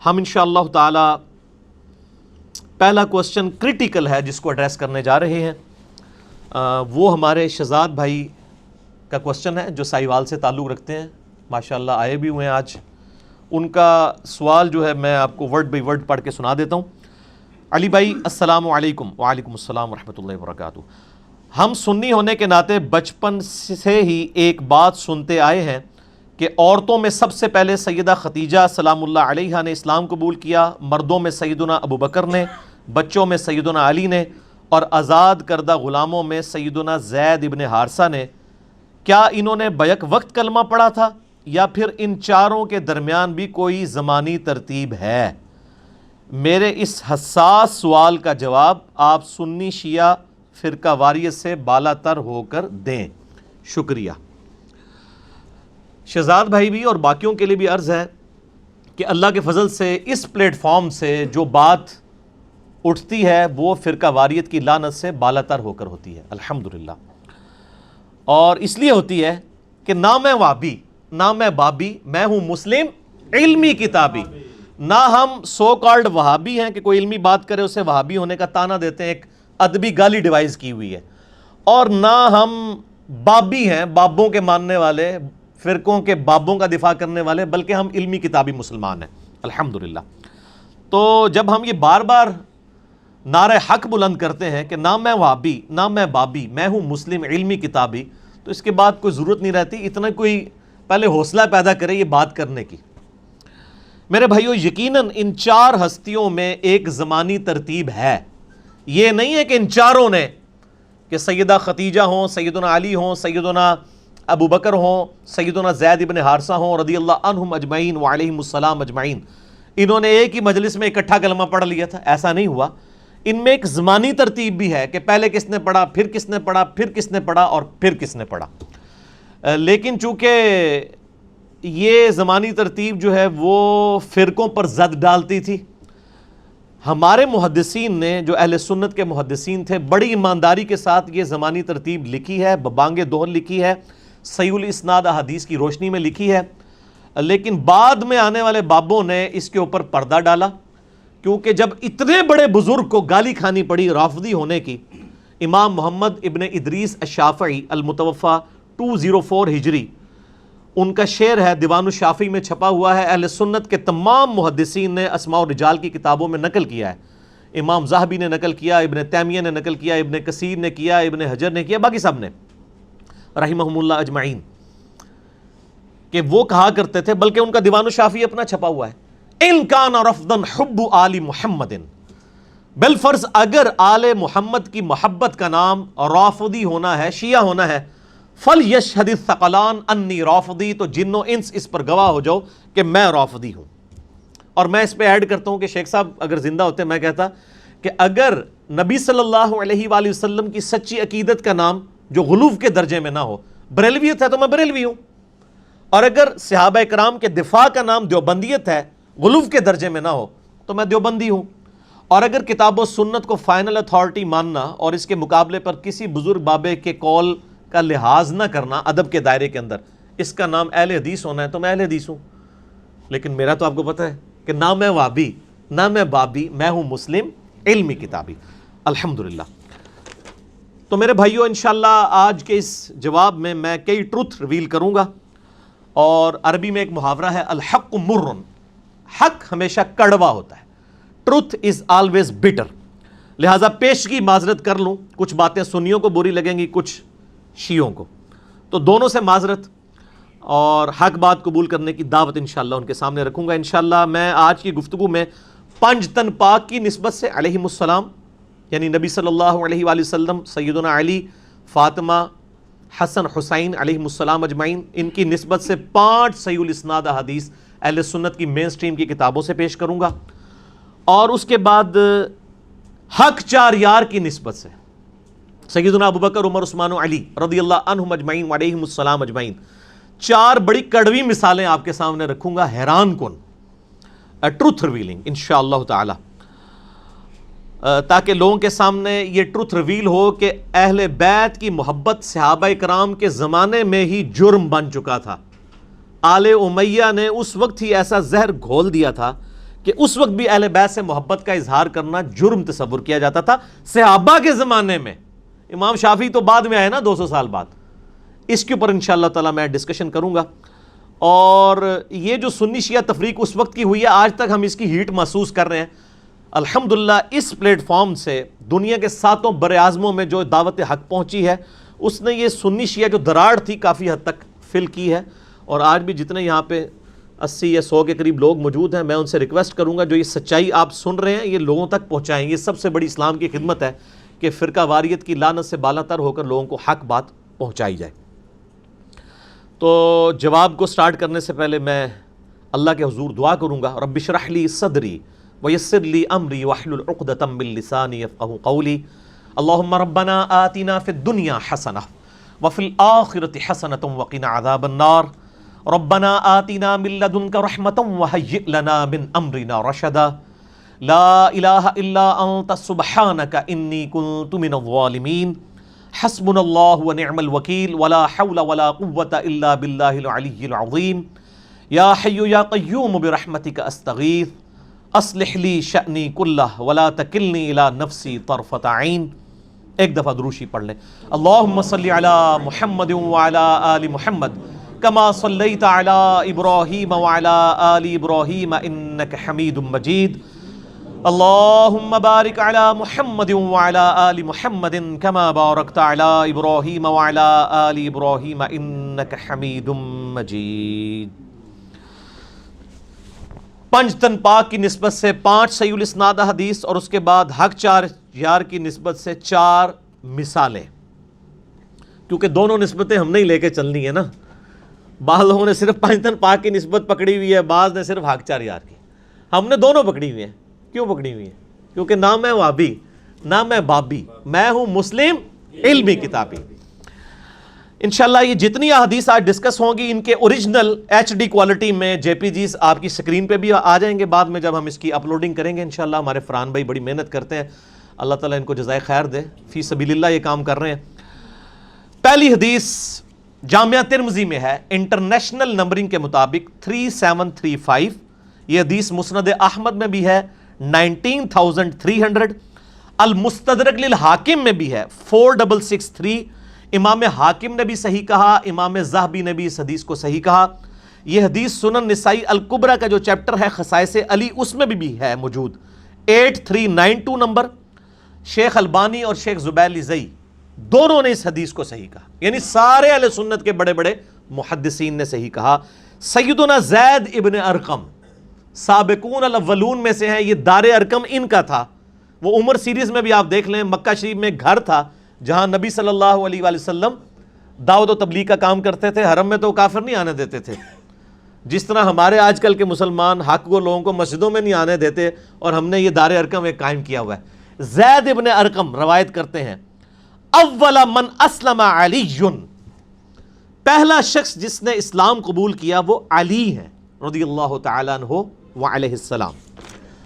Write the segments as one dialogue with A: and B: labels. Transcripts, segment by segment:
A: ہم انشاءاللہ تعالی پہلا کوسچن کرٹیکل ہے جس کو ایڈریس کرنے جا رہے ہیں، وہ ہمارے شہزاد بھائی کا کوسچن ہے جو سائیوال سے تعلق رکھتے ہیں، ماشاءاللہ آئے بھی ہوئے ہیں آج۔ ان کا سوال جو ہے میں آپ کو ورڈ بائی ورڈ پڑھ کے سنا دیتا ہوں۔ علی بھائی السلام علیکم۔ وعلیکم السلام ورحمۃ اللہ وبرکاتہ۔ ہم سنی ہونے کے ناطے بچپن سے ہی ایک بات سنتے آئے ہیں کہ عورتوں میں سب سے پہلے سیدہ ختیجہ سلام اللہ علیہا نے اسلام قبول کیا، مردوں میں سیدنا ابو بکر نے، بچوں میں سیدنا علی نے، اور آزاد کردہ غلاموں میں سیدنا زید ابن حارثہ نے۔ کیا انہوں نے بیک وقت کلمہ پڑھا تھا یا پھر ان چاروں کے درمیان بھی کوئی زمانی ترتیب ہے؟ میرے اس حساس سوال کا جواب آپ سنی شیعہ فرقہ واریت سے بالا تر ہو کر دیں، شکریہ۔ شہزاد بھائی بھی اور باقیوں کے لیے بھی عرض ہے کہ اللہ کے فضل سے اس پلیٹ فارم سے جو بات اٹھتی ہے وہ فرقہ واریت کی لعنت سے بالا تر ہو کر ہوتی ہے، الحمدللہ۔ اور اس لیے ہوتی ہے کہ نہ میں وہابی نہ میں بابی، میں ہوں مسلم علمی کتابی۔ نہ ہم سو کالڈ وہابی ہیں کہ کوئی علمی بات کرے اسے وہابی ہونے کا تانا دیتے ہیں، ایک ادبی گالی ڈیوائز کی ہوئی ہے، اور نہ ہم بابی ہیں، بابوں کے ماننے والے، فرقوں کے بابوں کا دفاع کرنے والے، بلکہ ہم علمی کتابی مسلمان ہیں، الحمدللہ۔ تو جب ہم یہ بار بار نعرہ حق بلند کرتے ہیں کہ نہ میں وہابی نہ میں بابی، میں ہوں مسلم علمی کتابی، تو اس کے بعد کوئی ضرورت نہیں رہتی اتنا کوئی پہلے حوصلہ پیدا کرے یہ بات کرنے کی۔ میرے بھائیو، یقیناً ان چار ہستیوں میں ایک زمانی ترتیب ہے۔ یہ نہیں ہے کہ ان چاروں نے، کہ سیدہ ختیجہ ہوں، سیدنا علی ہوں، سیدنا ابو بکر ہوں، سیدنا زید ابن حارثہ ہوں رضی اللہ عنہم اجمعین وعلیہم السلام اجمعین، انہوں نے ایک ہی مجلس میں اکٹھا کلمہ پڑھ لیا تھا، ایسا نہیں ہوا۔ ان میں ایک زمانی ترتیب بھی ہے کہ پہلے کس نے پڑھا، پھر کس نے پڑھا، پھر کس نے پڑھا، اور پھر کس نے پڑھا۔ لیکن چونکہ یہ زمانی ترتیب جو ہے وہ فرقوں پر زد ڈالتی تھی، ہمارے محدثین نے جو اہل سنت کے محدثین تھے بڑی ایمانداری کے ساتھ یہ زمانی ترتیب لکھی ہے، ببانگ دوہر لکھی ہے، صحیح الاسناد احادیث کی روشنی میں لکھی ہے۔ لیکن بعد میں آنے والے بابوں نے اس کے اوپر پردہ ڈالا، کیونکہ جب اتنے بڑے بزرگ کو گالی کھانی پڑی رافضی ہونے کی، امام محمد ابن ادریس الشافعی المتوفی 204 ہجری، ان کا شعر ہے دیوان الشافعی میں چھپا ہوا ہے، اہل سنت کے تمام محدثین نے اسماء الرجال کی کتابوں میں نقل کیا ہے، امام ذہبی نے نقل کیا، ابن تیمیہ نے نقل کیا، ابن کثیر نے کیا، ابن حجر نے کیا، باقی سب نے رحمہم اللہ اجمعین، کہ وہ کہا کرتے تھے، بلکہ ان کا دیوان الشافعی اپنا چھپا ہوا ہے، ان کان رفضا حب آل محمد، بالفرض اگر آل محمد کی محبت کا نام رافضی ہونا ہے، شیعہ ہونا ہے، فَلْيَشْهَدِ الثَّقَلَانِ أَنِّي رَافِضِي، تو جن و انس اس پر گواہ ہو جاؤ کہ میں رافضی ہوں۔ اور میں اس پہ ایڈ کرتا ہوں کہ شیخ صاحب اگر زندہ ہوتے میں کہتا کہ اگر نبی صلی اللہ علیہ وآلہ وسلم کی سچی عقیدت کا نام جو غلوف کے درجے میں نہ ہو، بریلویت ہے تو میں بریلوی ہوں، اور اگر صحابہ کرام کے دفاع کا نام دیوبندیت ہے، غلوف کے درجے میں نہ ہو، تو میں دیوبندی ہوں۔ اور اگر کتاب و سنت کو فائنل اتھارٹی ماننا اور اس کے مقابلے پر کسی بزرگ بابے کے قول کا لحاظ نہ کرنا ادب کے دائرے کے اندر، اس کا نام اہل حدیث ہونا ہے تو میں اہل حدیث ہوں۔ لیکن میرا تو آپ کو پتہ ہے کہ نہ میں وابی نہ میں بابی، میں ہوں مسلم علمی کتابی، الحمدللہ۔ تو میرے بھائیو، انشاءاللہ آج کے اس جواب میں میں کئی ٹروتھ ریویل کروں گا، اور عربی میں ایک محاورہ ہے الحق مر، حق ہمیشہ کڑوا ہوتا ہے، ٹروتھ از آلویز بٹر، لہٰذا پیشگی معذرت کر لوں، کچھ باتیں سنیوں کو بری لگیں گی، کچھ شیعوں کو، تو دونوں سے معذرت، اور حق بات قبول کرنے کی دعوت انشاءاللہ ان کے سامنے رکھوں گا۔ انشاءاللہ میں آج کی گفتگو میں پنج تن پاک کی نسبت سے علیہم السلام، یعنی نبی صلی اللہ علیہ وآلہ وسلم، سیدنا علی، فاطمہ، حسن، حسین علیہم السلام اجمعین، ان کی نسبت سے 5 صحیح الاسناد احادیث اہل سنت کی مین سٹریم کی کتابوں سے پیش کروں گا، اور اس کے بعد حق 4 یار کی نسبت سے سیدنا ابو بکر، عمر، عثمان و علی رضی اللہ عنہم اجمعین وعلیہم السلام اجمعین، 4 بڑی کڑوی مثالیں آپ کے سامنے رکھوں گا، حیران کن، ٹروتھ ریویلنگ انشاءاللہ تعالی، تاکہ لوگوں کے سامنے یہ ٹروتھ ریویل ہو کہ اہل بیت کی محبت صحابہ کرام کے زمانے میں ہی جرم بن چکا تھا۔ آل امیہ نے اس وقت ہی ایسا زہر گھول دیا تھا کہ اس وقت بھی اہل بیت سے محبت کا اظہار کرنا جرم تصور کیا جاتا تھا صحابہ کے زمانے میں. امام شافعی تو بعد میں آئے نا 200 سال بعد. اس کے اوپر انشاءاللہ تعالی میں ڈسکشن کروں گا. اور یہ جو سنی شیعہ تفریق اس وقت کی ہوئی ہے، آج تک ہم اس کی ہیٹ محسوس کر رہے ہیں. الحمدللہ اس پلیٹ فارم سے دنیا کے 7 بر اعظموں میں جو دعوت حق پہنچی ہے، اس نے یہ سنی شیعہ جو دراڑ تھی کافی حد تک فل کی ہے. اور آج بھی جتنے یہاں پہ 80 یا 100 کے قریب لوگ موجود ہیں، میں ان سے ریکویسٹ کروں گا جو یہ سچائی آپ سن رہے ہیں یہ لوگوں تک پہنچائیں. یہ سب سے بڑی اسلام کی خدمت ہے کہ فرقہ واریت کی لعنت سے بالا تر ہو کر لوگوں کو حق بات پہنچائی جائے. تو جواب کو سٹارٹ کرنے سے پہلے میں اللہ کے حضور دعا کروں گا. رب اشرح لی صدری ویسر لی امری واحلل عقدۃ من لسانی یفقهوا قولی. اللهم ربنا آتنا فی الدنیا حسنہ وفی الآخرۃ حسنۃ وقنا عذاب النار. ربنا آتنا من لدنک رحمۃ وہیئ لنا من امرنا رشدا. لا الہ الا انت سبحانک انی کنت من الظالمین. حسبنا اللہ ونعم الوکیل ولا حول ولا قوة الا باللہ العلی العظیم. یا حی یا قیوم برحمتک استغیث اصلح لی شأنی کلہ ولا تکلنی الی نفسی طرفۃ عین. ایک دفعہ دروشی پڑھ لیں. اللہم صلی علی محمد وعلی آل محمد کما صلیت علی ابراہیم وعلی آل ابراہیم انک حمید مجید. اللہم بارک علی محمد وعلی آل محمد کما بارکت علی ابراہیم وعلی آل ابراہیم انک حمید مجید. پنج تن پاک کی نسبت سے 5 صحیح الاسناد حدیث اور اس کے بعد حق 4 یار کی نسبت سے 4 مثالیں. کیونکہ دونوں نسبتیں ہم نہیں لے کے چلنی ہے نا. بعض لوگوں نے صرف 5 تن پاک کی نسبت پکڑی ہوئی ہے، بعض نے صرف حق 4 یار کی. ہم نے دونوں پکڑی ہوئی ہیں. کیوں پکڑی ہوئی ہیں؟ کیونکہ نہ میں وابی نہ میں بابی، میں ہوں مسلم علمی کتابی. انشاءاللہ یہ جتنی احادیث آج ڈسکس ہوں گی ان کے اوریجنل HD کوالٹی میں جے پی جیز آپ کی سکرین پہ بھی آ جائیں گے بعد میں جب ہم اس کی اپلوڈنگ کریں گے انشاءاللہ. ہمارے فرحان بھائی بڑی محنت کرتے ہیں، اللہ تعالیٰ ان کو جزائے خیر دے، فی سبیل اللہ یہ کام کر رہے ہیں. پہلی حدیث جامعہ ترمذی میں ہے، انٹرنیشنل نمبرنگ کے مطابق 3735. یہ حدیث مسند احمد میں بھی ہے 19300. المستدرک للحاکم میں بھی ہے 4663. امام حاکم نے بھی صحیح کہا، امام ذہبی نے بھی اس حدیث کو صحیح کہا. یہ حدیث سنن نسائی الکبریٰ کا جو چیپٹر ہے خصائص علی اس میں بھی ہے موجود 8392 نمبر. شیخ البانی اور شیخ زبیر زئی دونوں نے اس حدیث کو صحیح کہا، یعنی سارے اہل سنت کے بڑے بڑے محدثین نے صحیح کہا. سیدنا زید ابن ارقم سابقون الاولون میں سے ہیں. یہ دار ارقم ان کا تھا. وہ عمر سیریز میں بھی آپ دیکھ لیں، مکہ شریف میں گھر تھا جہاں نبی صلی اللہ علیہ وآلہ وسلم دعوت و تبلیغ کا کام کرتے تھے. حرم میں تو کافر نہیں آنے دیتے تھے، جس طرح ہمارے آج کل کے مسلمان حق کو لوگوں کو مسجدوں میں نہیں آنے دیتے، اور ہم نے یہ دار ارقم ایک قائم کیا ہوا ہے. زید ابن ارقم روایت کرتے ہیں اول من اسلم علی، پہلا شخص جس نے اسلام قبول کیا وہ علی ہے رضی اللہ تعالیٰ عنہ وعلیہ السلام.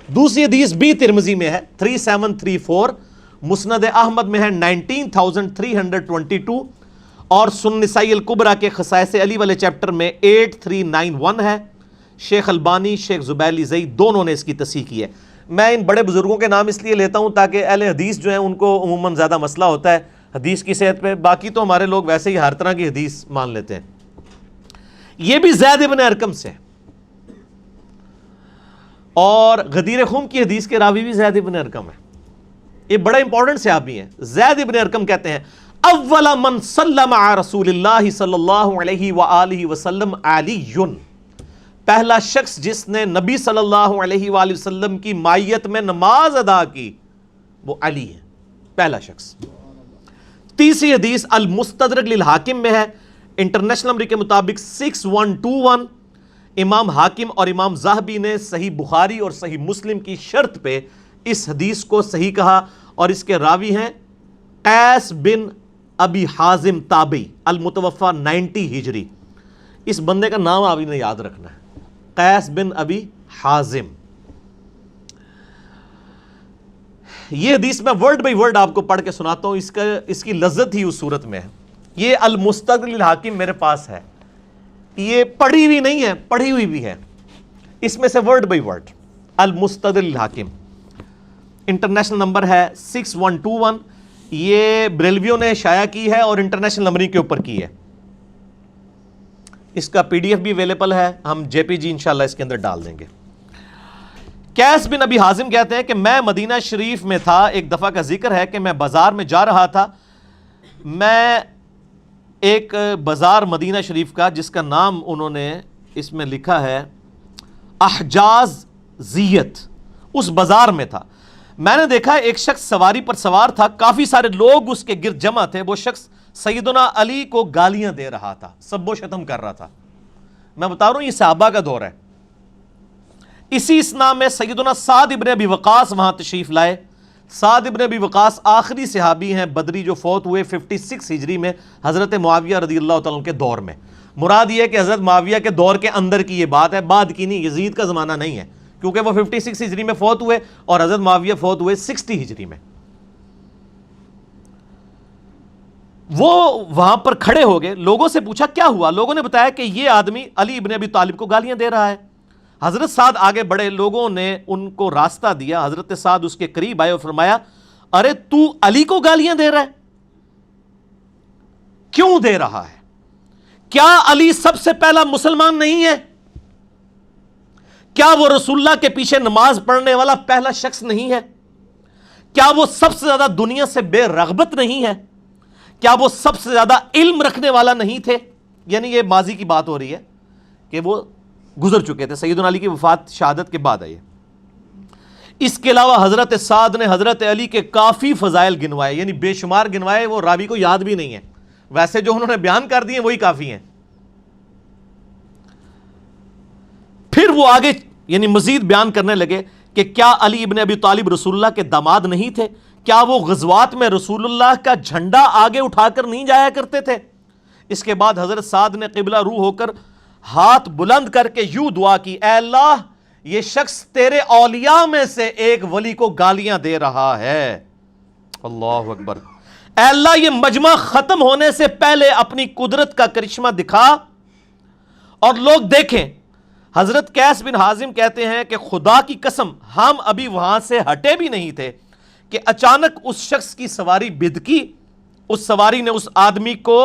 A: دوسری حدیث بھی ترمذی میں ہے 3734. مسند احمد میں ہے 19322 اور سنن نسائی الکبریٰ کے خصائص علی والے چیپٹر میں 8391 ہے. شیخ البانی شیخ زبیر زئی دونوں نے اس کی تصحیح کی ہے. میں ان بڑے بزرگوں کے نام اس لیے لیتا ہوں تاکہ اہل حدیث جو ہیں ان کو عموماً زیادہ مسئلہ ہوتا ہے حدیث کی صحت پہ. باقی تو ہمارے لوگ ویسے ہی ہر طرح کی حدیث مان لیتے ہیں. یہ بھی زید ابن ارقم سے، اور غدیر خم کی حدیث کے راوی بھی زید ابن ارقم ہے. یہ بڑا امپورٹنٹ صحابی ہیں. زید ابن ارقم کہتے ہیں اول من سلم علی رسول اللہ صلی اللہ علیہ وآلہ وسلم علی، پہلا شخص جس نے نبی صلی اللہ علیہ وآلہ وسلم کی مائیت میں نماز ادا کی وہ علی ہے، پہلا شخص. تیسری حدیث المستدرک للحاکم میں ہے، انٹرنیشنل نمبر کے مطابق 6121. امام حاکم اور امام ذہبی نے صحیح بخاری اور صحیح مسلم کی شرط پہ اس حدیث کو صحیح کہا، اور اس کے راوی ہیں قیس بن ابی حازم تابعی المتوفى 90 ہجری. اس بندے کا نام آپ نے یاد رکھنا ہے، قیس بن ابی حازم. یہ حدیث میں ورڈ بائی ورڈ آپ کو پڑھ کے سناتا ہوں، اس کی لذت ہی اس صورت میں ہے. یہ المستدرک للحاکم میرے پاس ہے، یہ پڑھی ہوئی نہیں ہے، پڑھی ہوئی بھی ہے. اس میں سے ورڈ بائی ورڈ المستدرک للحاکم، انٹرنیشنل نمبر ہے 6121، یہ بریلویوں نے شائع کی ہے اور انٹرنیشنل نمبرنگ کے اوپر کی ہے. اس کا پی ڈی ایف بھی اویلیبل ہے، ہم جے پی جی انشاءاللہ اس کے اندر ڈال دیں گے. قیس بن ابی حازم کہتے ہیں کہ میں مدینہ شریف میں تھا، ایک دفعہ کا ذکر ہے کہ میں بازار میں جا رہا تھا. میں ایک بازار مدینہ شریف کا جس کا نام انہوں نے اس میں لکھا ہے احجاز زیت، اس بازار میں تھا. میں نے دیکھا ایک شخص سواری پر سوار تھا، کافی سارے لوگ اس کے گرد جمع تھے. وہ شخص سیدنا علی کو گالیاں دے رہا تھا، سب و شتم کر رہا تھا. میں بتا رہا ہوں یہ صحابہ کا دور ہے. اسی اسنا میں سیدنا سعد ابن ابی وقاص وہاں تشریف لائے. سعد ابن ابی وقاص آخری صحابی ہیں بدری جو فوت ہوئے 56 ہجری میں حضرت معاویہ رضی اللہ تعالیٰ عنہ کے دور میں. مراد یہ ہے کہ حضرت معاویہ کے دور کے اندر کی یہ بات ہے، بعد کی نہیں، یزید کا زمانہ نہیں ہے، کیونکہ وہ 56 ہجری میں فوت ہوئے اور حضرت معاویہ فوت ہوئے 60 ہجری میں. وہ وہاں پر کھڑے ہو گئے، لوگوں سے پوچھا کیا ہوا. لوگوں نے بتایا کہ یہ آدمی علی ابن ابی طالب کو گالیاں دے رہا ہے. حضرت سعد آگے بڑھے، لوگوں نے ان کو راستہ دیا. حضرت سعد اس کے قریب آئے اور فرمایا ارے تو علی کو گالیاں دے رہا ہے، کیوں دے رہا ہے؟ کیا علی سب سے پہلا مسلمان نہیں ہے؟ کیا وہ رسول اللہ کے پیچھے نماز پڑھنے والا پہلا شخص نہیں ہے؟ کیا وہ سب سے زیادہ دنیا سے بے رغبت نہیں ہے؟ کیا وہ سب سے زیادہ علم رکھنے والا نہیں تھے؟ یعنی یہ ماضی کی بات ہو رہی ہے کہ وہ گزر چکے تھے، سیدنا علی کی وفات شہادت کے بعد آئی ہے. اس کے علاوہ حضرت سعد نے حضرت علی کے کافی فضائل گنوائے، یعنی بے شمار گنوائے، وہ راوی کو یاد بھی نہیں ہے. ویسے جو انہوں نے بیان کر دیے وہی کافی ہیں. پھر وہ آگے یعنی مزید بیان کرنے لگے کہ کیا علی ابن ابی طالب رسول اللہ کے داماد نہیں تھے؟ کیا وہ غزوات میں رسول اللہ کا جھنڈا آگے اٹھا کر نہیں جایا کرتے تھے؟ اس کے بعد حضرت سعد نے قبلہ رو ہو کر ہاتھ بلند کر کے یوں دعا کی، اے اللہ یہ شخص تیرے اولیاء میں سے ایک ولی کو گالیاں دے رہا ہے. اللہ اکبر. اے اللہ یہ مجمع ختم ہونے سے پہلے اپنی قدرت کا کرشمہ دکھا اور لوگ دیکھیں. حضرت قیس بن حازم کہتے ہیں کہ خدا کی قسم ہم ابھی وہاں سے ہٹے بھی نہیں تھے کہ اچانک اس شخص کی سواری بدکی. اس سواری نے اس آدمی کو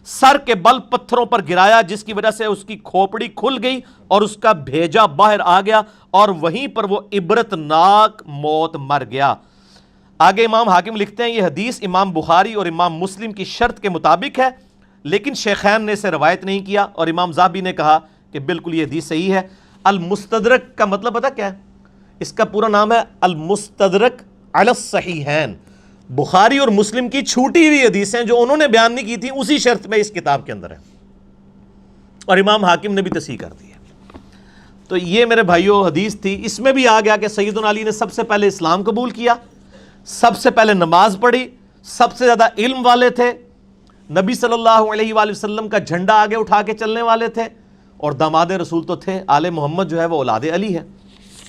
A: سر کے بل پتھروں پر گرایا، جس کی وجہ سے اس کی کھوپڑی کھل گئی اور اس کا بھیجا باہر آ گیا اور وہیں پر وہ عبرتناک موت مر گیا. آگے امام حاکم لکھتے ہیں یہ حدیث امام بخاری اور امام مسلم کی شرط کے مطابق ہے، لیکن شیخین نے اسے روایت نہیں کیا اور امام ذہبی نے کہا کہ بالکل یہ حدیث صحیح ہے. المستدرک کا مطلب پتہ کیا ہے؟ اس کا پورا نام ہے المستدرک علی الصحیحین. بخاری اور مسلم کی چھوٹی ہوئی حدیثیں جو انہوں نے بیان نہیں کی تھیں اسی شرط میں اس کتاب کے اندر ہے، اور امام حاکم نے بھی تصحیح کر دی ہے. تو یہ میرے بھائیوں حدیث تھی. اس میں بھی آ گیا کہ سیدنا علی نے سب سے پہلے اسلام قبول کیا، سب سے پہلے نماز پڑھی، سب سے زیادہ علم والے تھے، نبی صلی اللہ علیہ وآلہ وسلم کا جھنڈا آگے اٹھا کے چلنے والے تھے، اور داماد رسول تو تھے. آل محمد جو ہے وہ اولاد علی ہے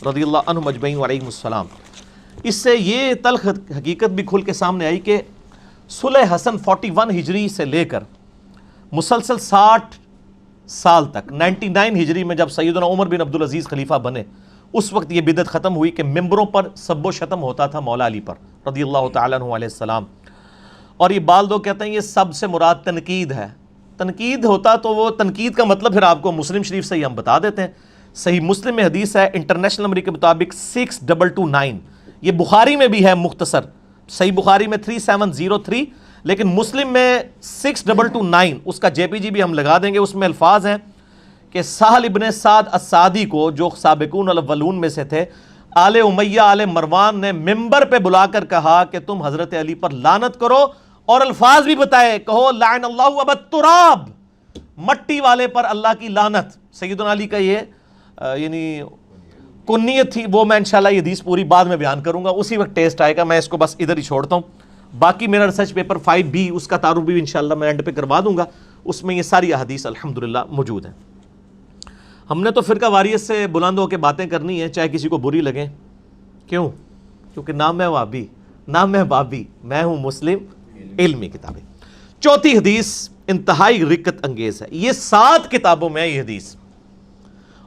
A: رضی اللہ عنہم اجمعین وعلیہم السلام. اس سے یہ تلخ حقیقت بھی کھل کے سامنے آئی کہ صلح حسن 41 ہجری سے لے کر مسلسل 60 سال تک 99 ہجری میں جب سیدنا عمر بن عبدالعزیز خلیفہ بنے اس وقت یہ بدعت ختم ہوئی کہ ممبروں پر سب و شتم ہوتا تھا مولا علی پر رضی اللہ تعالیٰ عنہ علیہ السلام. اور یہ بعض لوگ کہتے ہیں یہ سب سے مراد تنقید ہے. تنقید ہوتا تو وہ تنقید کا مطلب پھر آپ کو مسلم شریف سے ہی ہم بتا دیتے ہیں. صحیح مسلم میں حدیث ہے انٹرنیشنل نمبر کے مطابق 6229. یہ بخاری میں بھی ہے مختصر، صحیح بخاری میں 3703، لیکن مسلم میں 6229. اس کا جے پی جی بھی ہم لگا دیں گے. اس میں الفاظ ہیں کہ سہل ابن سعد السعدی کو جو سابقون الاولون میں سے تھے، آل امیہ آل مروان نے ممبر پہ بلا کر کہا کہ تم حضرت علی پر لعنت کرو، اور الفاظ بھی بتائے، کہو لعن اللہ ابا التراب، مٹی والے پر اللہ کی لعنت. سیدنا علی کا یہ یعنی کنیت تھی، وہ میں انشاءاللہ یہ حدیث پوری بعد میں بیان کروں گا، اسی وقت ٹیسٹ آئے گا. میں اس کو بس ادھر ہی چھوڑتا ہوں. باقی میرا ریسرچ پیپر 5B اس کا تعارف بھی انشاءاللہ میں اینڈ پہ کروا دوں گا، اس میں یہ ساری احادیث الحمدللہ موجود ہیں. ہم نے تو فرقہ واریت سے بلند ہو کے باتیں کرنی ہے چاہے کسی کو بری لگیں. کیوں؟ کیونکہ نہ میں وہابی نہ میں بابی، میں ہوں مسلم علمی کتابیں. چوتھی حدیث انتہائی رقت انگیز ہے. یہ 7 کتابوں میں یہ حدیث،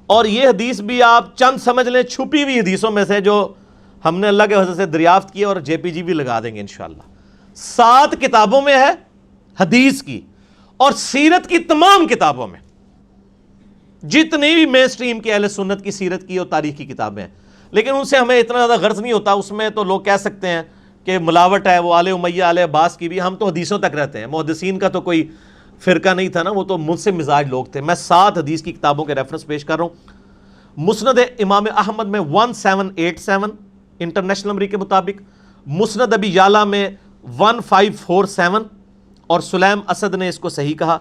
A: اور یہ حدیث بھی آپ چند سمجھ لیں چھپی ہوئی حدیثوں میں سے جو ہم نے اللہ کے فضل سے دریافت کی، اور جے پی جی بھی لگا دیں گے انشاءاللہ۔ 7 کتابوں میں ہے حدیث کی، اور سیرت کی تمام کتابوں میں، جتنی بھی مین سٹریم کی اہل سنت کی سیرت کی اور تاریخ کی کتابیں ہیں، لیکن ان سے ہمیں اتنا زیادہ غرض نہیں ہوتا۔ اس میں تو لوگ کہہ سکتے ہیں کہ ملاوٹ ہے، وہ آل امیہ آل عباس کی بھی، ہم تو حدیثوں تک رہتے ہیں۔ محدثین کا تو کوئی فرقہ نہیں تھا نا، وہ تو منصف مزاج لوگ تھے۔ میں 7 حدیث کی کتابوں کے ریفرنس پیش کر رہا ہوں۔ مسند امام احمد میں 1787 انٹرنیشنل نمبر کے مطابق، مسند ابی یعلا میں 1547، اور سلیم اسد نے اس کو صحیح کہا۔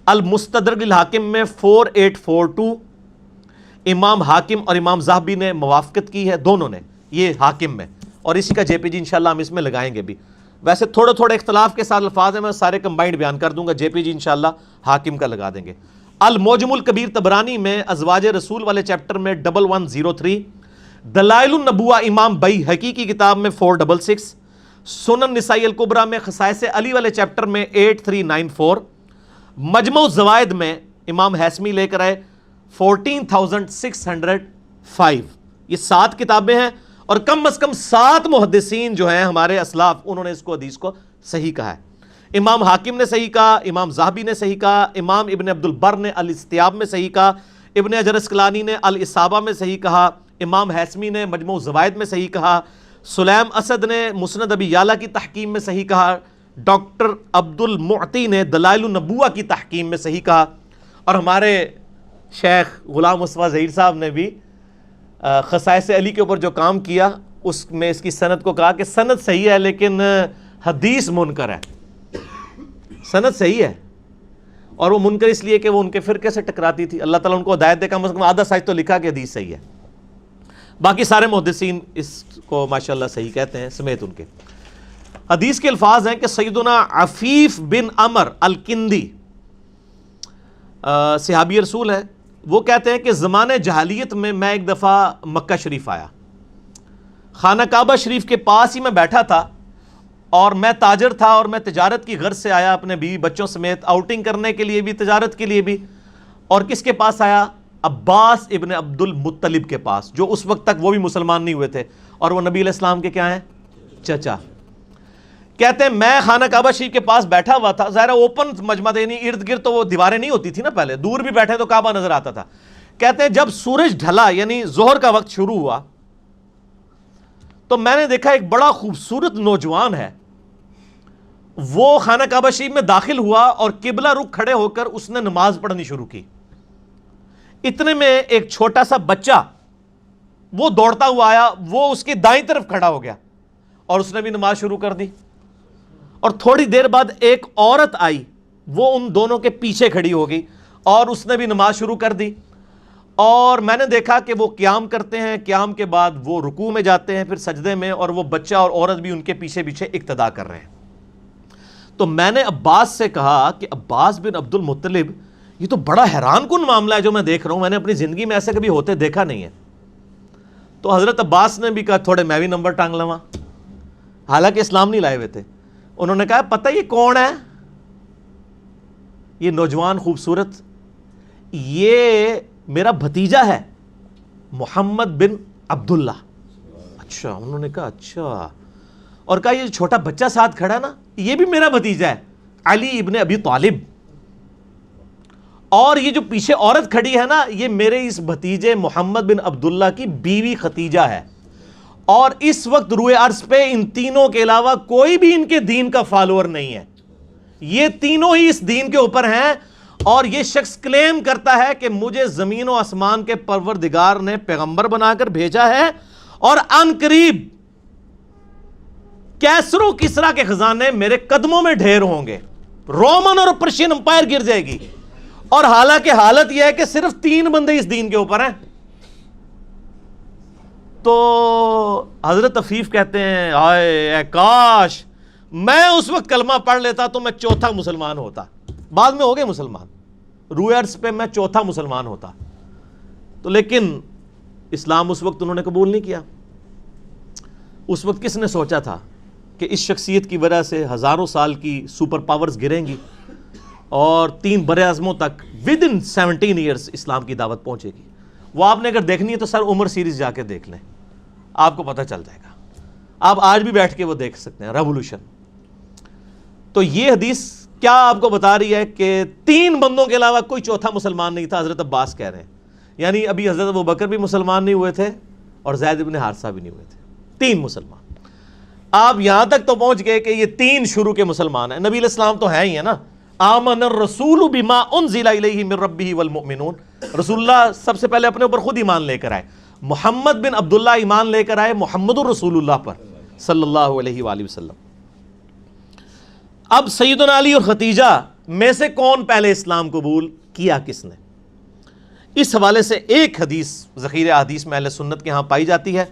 A: المستدرک الحاکم میں 4842، امام حاکم اور امام ذہبی نے موافقت کی ہے، دونوں نے، یہ حاکم میں، اور اسی کا جے پی جی انشاءاللہ ہم اس میں لگائیں گے بھی۔ ویسے تھوڑے تھوڑے اختلاف کے ساتھ الفاظ ہیں، میں سارے کمبائنڈ بیان کر دوں گا، جے پی جی انشاءاللہ حاکم کا لگا دیں گے۔ المعجم الکبیر طبرانی میں ازواج رسول والے چیپٹر میں 1103، دلائل النبوہ امام بیہقی کی کتاب میں 466، سنن نسائی الکبریٰ میں خصائص علی والے چیپٹر میں 8394، مجمع الزوائد میں امام حیثمی لے کر آئے 14605۔ یہ 7 کتابیں ہیں، اور کم از کم 7 محدثین جو ہیں ہمارے اسلاف، انہوں نے اس کو حدیث کو صحیح کہا ہے۔ امام حاکم نے صحیح کہا، امام ذہبی نے صحیح کہا، امام ابن عبد البر نے الاستیاب میں صحیح کہا، ابن حجر اسقلانی نے الاصابہ میں صحیح کہا، امام حیثمی نے مجموع الزوائد میں صحیح کہا، سلیم اسد نے مسند ابی یعلا کی تحکیم میں صحیح کہا، ڈاکٹر عبد المعطی نے دلائل النبوہ کی تحکیم میں صحیح کہا، اور ہمارے شیخ غلام مصطفیٰ ظہیر صاحب نے بھی خصائص علی کے اوپر جو کام کیا، اس میں اس کی سند کو کہا کہ سند صحیح ہے لیکن حدیث منکر ہے۔ سند صحیح ہے، اور وہ منکر اس لیے کہ وہ ان کے فرقے سے ٹکراتی تھی۔ اللہ تعالیٰ ان کو ہدایت دے، کم از کم آدھا سائز تو لکھا کہ حدیث صحیح ہے۔ باقی سارے محدثین اس کو ماشاءاللہ صحیح کہتے ہیں سمیت ان کے۔ حدیث کے الفاظ ہیں کہ سیدنا عفیف بن عمر الکندی صحابی رسول ہے، وہ کہتے ہیں کہ زمانے جہالیت میں ایک دفعہ مکہ شریف آیا، خانہ کعبہ شریف کے پاس ہی میں بیٹھا تھا، اور میں تاجر تھا، اور میں تجارت کی غرض سے آیا اپنے بیوی بچوں سمیت، آؤٹنگ کرنے کے لیے بھی، تجارت کے لیے بھی۔ اور کس کے پاس آیا؟ عباس ابن عبد المطلب کے پاس، جو اس وقت تک وہ بھی مسلمان نہیں ہوئے تھے، اور وہ نبی علیہ السلام کے کیا ہیں؟ چچا۔ کہتے ہیں میں خانہ کعبہ شریف کے پاس بیٹھا ہوا تھا، ظاہر اوپن مجمع دینی، ارد گرد تو وہ دیواریں نہیں ہوتی تھی نا پہلے، دور بھی بیٹھے تو کعبہ نظر آتا تھا۔ کہتے ہیں جب سورج ڈھلا، یعنی ظہر کا وقت شروع ہوا، تو میں نے دیکھا ایک بڑا خوبصورت نوجوان ہے، وہ خانہ کعبہ شریف میں داخل ہوا اور قبلہ رخ کھڑے ہو کر اس نے نماز پڑھنی شروع کی۔ اتنے میں ایک چھوٹا سا بچہ وہ دوڑتا ہوا آیا، وہ اس کی دائیں طرف کھڑا ہو گیا، اور اس نے بھی نماز شروع کر دی۔ اور تھوڑی دیر بعد ایک عورت آئی، وہ ان دونوں کے پیچھے کھڑی ہو گئی، اور اس نے بھی نماز شروع کر دی۔ اور میں نے دیکھا کہ وہ قیام کرتے ہیں، قیام کے بعد وہ رکوع میں جاتے ہیں، پھر سجدے میں، اور وہ بچہ اور عورت بھی ان کے پیچھے پیچھے اقتدا کر رہے ہیں۔ تو میں نے عباس سے کہا کہ عباس بن عبد المطلب، یہ تو بڑا حیران کن معاملہ ہے جو میں دیکھ رہا ہوں، میں نے اپنی زندگی میں ایسے کبھی ہوتے دیکھا نہیں ہے۔ تو حضرت عباس نے بھی کہا تھوڑے میں بھی نمبر ٹانگ لواں، حالانکہ اسلام نہیں لائے ہوئے تھے۔ انہوں نے کہا پتہ یہ کون ہے؟ یہ نوجوان خوبصورت، یہ میرا بھتیجا ہے محمد بن عبداللہ۔ اچھا، انہوں نے کہا اچھا، اور کہا یہ چھوٹا بچہ ساتھ کھڑا نا، یہ بھی میرا بھتیجا ہے علی ابن ابی طالب، اور یہ جو پیچھے عورت کھڑی ہے نا، یہ میرے اس بھتیجے محمد بن عبداللہ کی بیوی ختیجہ ہے، اور اس وقت روئے عرض پہ ان تینوں کے علاوہ کوئی بھی ان کے دین کا فالوور نہیں ہے، یہ تینوں ہی اس دین کے اوپر ہیں۔ اور یہ شخص کلیم کرتا ہے کہ مجھے زمین و آسمان کے پروردگار نے پیغمبر بنا کر بھیجا ہے، اور ان قریب کیسر و کسرا کے خزانے میرے قدموں میں ڈھیر ہوں گے، رومن اور پرشین امپائر گر جائے گی، اور حالانکہ حالت یہ ہے کہ صرف 3 بندے اس دین کے اوپر ہیں۔ تو حضرت عفیف کہتے ہیں اے کاش میں اس وقت کلمہ پڑھ لیتا تو میں چوتھا مسلمان ہوتا، بعد میں ہو گئے مسلمان، روئے عرض پہ میں چوتھا مسلمان ہوتا، تو لیکن اسلام اس وقت انہوں نے قبول نہیں کیا۔ اس وقت کس نے سوچا تھا کہ اس شخصیت کی وجہ سے ہزاروں سال کی سپر پاورز گریں گی، اور 3 بر اعظموں تک ود ان 17 ایئرس اسلام کی دعوت پہنچے گی، وہ آپ نے اگر دیکھنی ہے تو سر عمر سیریز جا کے دیکھ لیں, آپ کو پتہ چل جائے گا. آپ آج بھی بیٹھ کے وہ دیکھ سکتے ہیں, ریولوشن. تو یہ حدیث کیا آپ کو بتا رہی ہے کہ 3 بندوں کے علاوہ کوئی چوتھا مسلمان نہیں تھا, حضرت عباس کہہ رہے ہیں. یعنی ابھی حضرت ابوبکر بھی مسلمان نہیں ہوئے تھے اور زید بن حارثہ بھی نہیں ہوئے تھے, 3 مسلمان. آپ یہاں تک تو پہنچ گئے کہ یہ 3 شروع کے مسلمان ہیں. نبی علیہ السلام تو ہیں ہی ہے نا, آمن الرسول بما انزل الیہ من ربہ والمؤمنون. رسول اللہ سب سے پہلے اپنے اوپر خود ایمان لے کر آئے. محمد بن عبداللہ ایمان لے کر آئے محمد الرسول اللہ پر صلی اللہ علیہ وآلہ وسلم. اب سیدنا علی اور ختیجہ میں سے کون پہلے اسلام قبول کیا, کس نے؟ اس حوالے سے ایک حدیث ذخیرہ حدیث میں اہل سنت کے ہاں پائی جاتی ہے,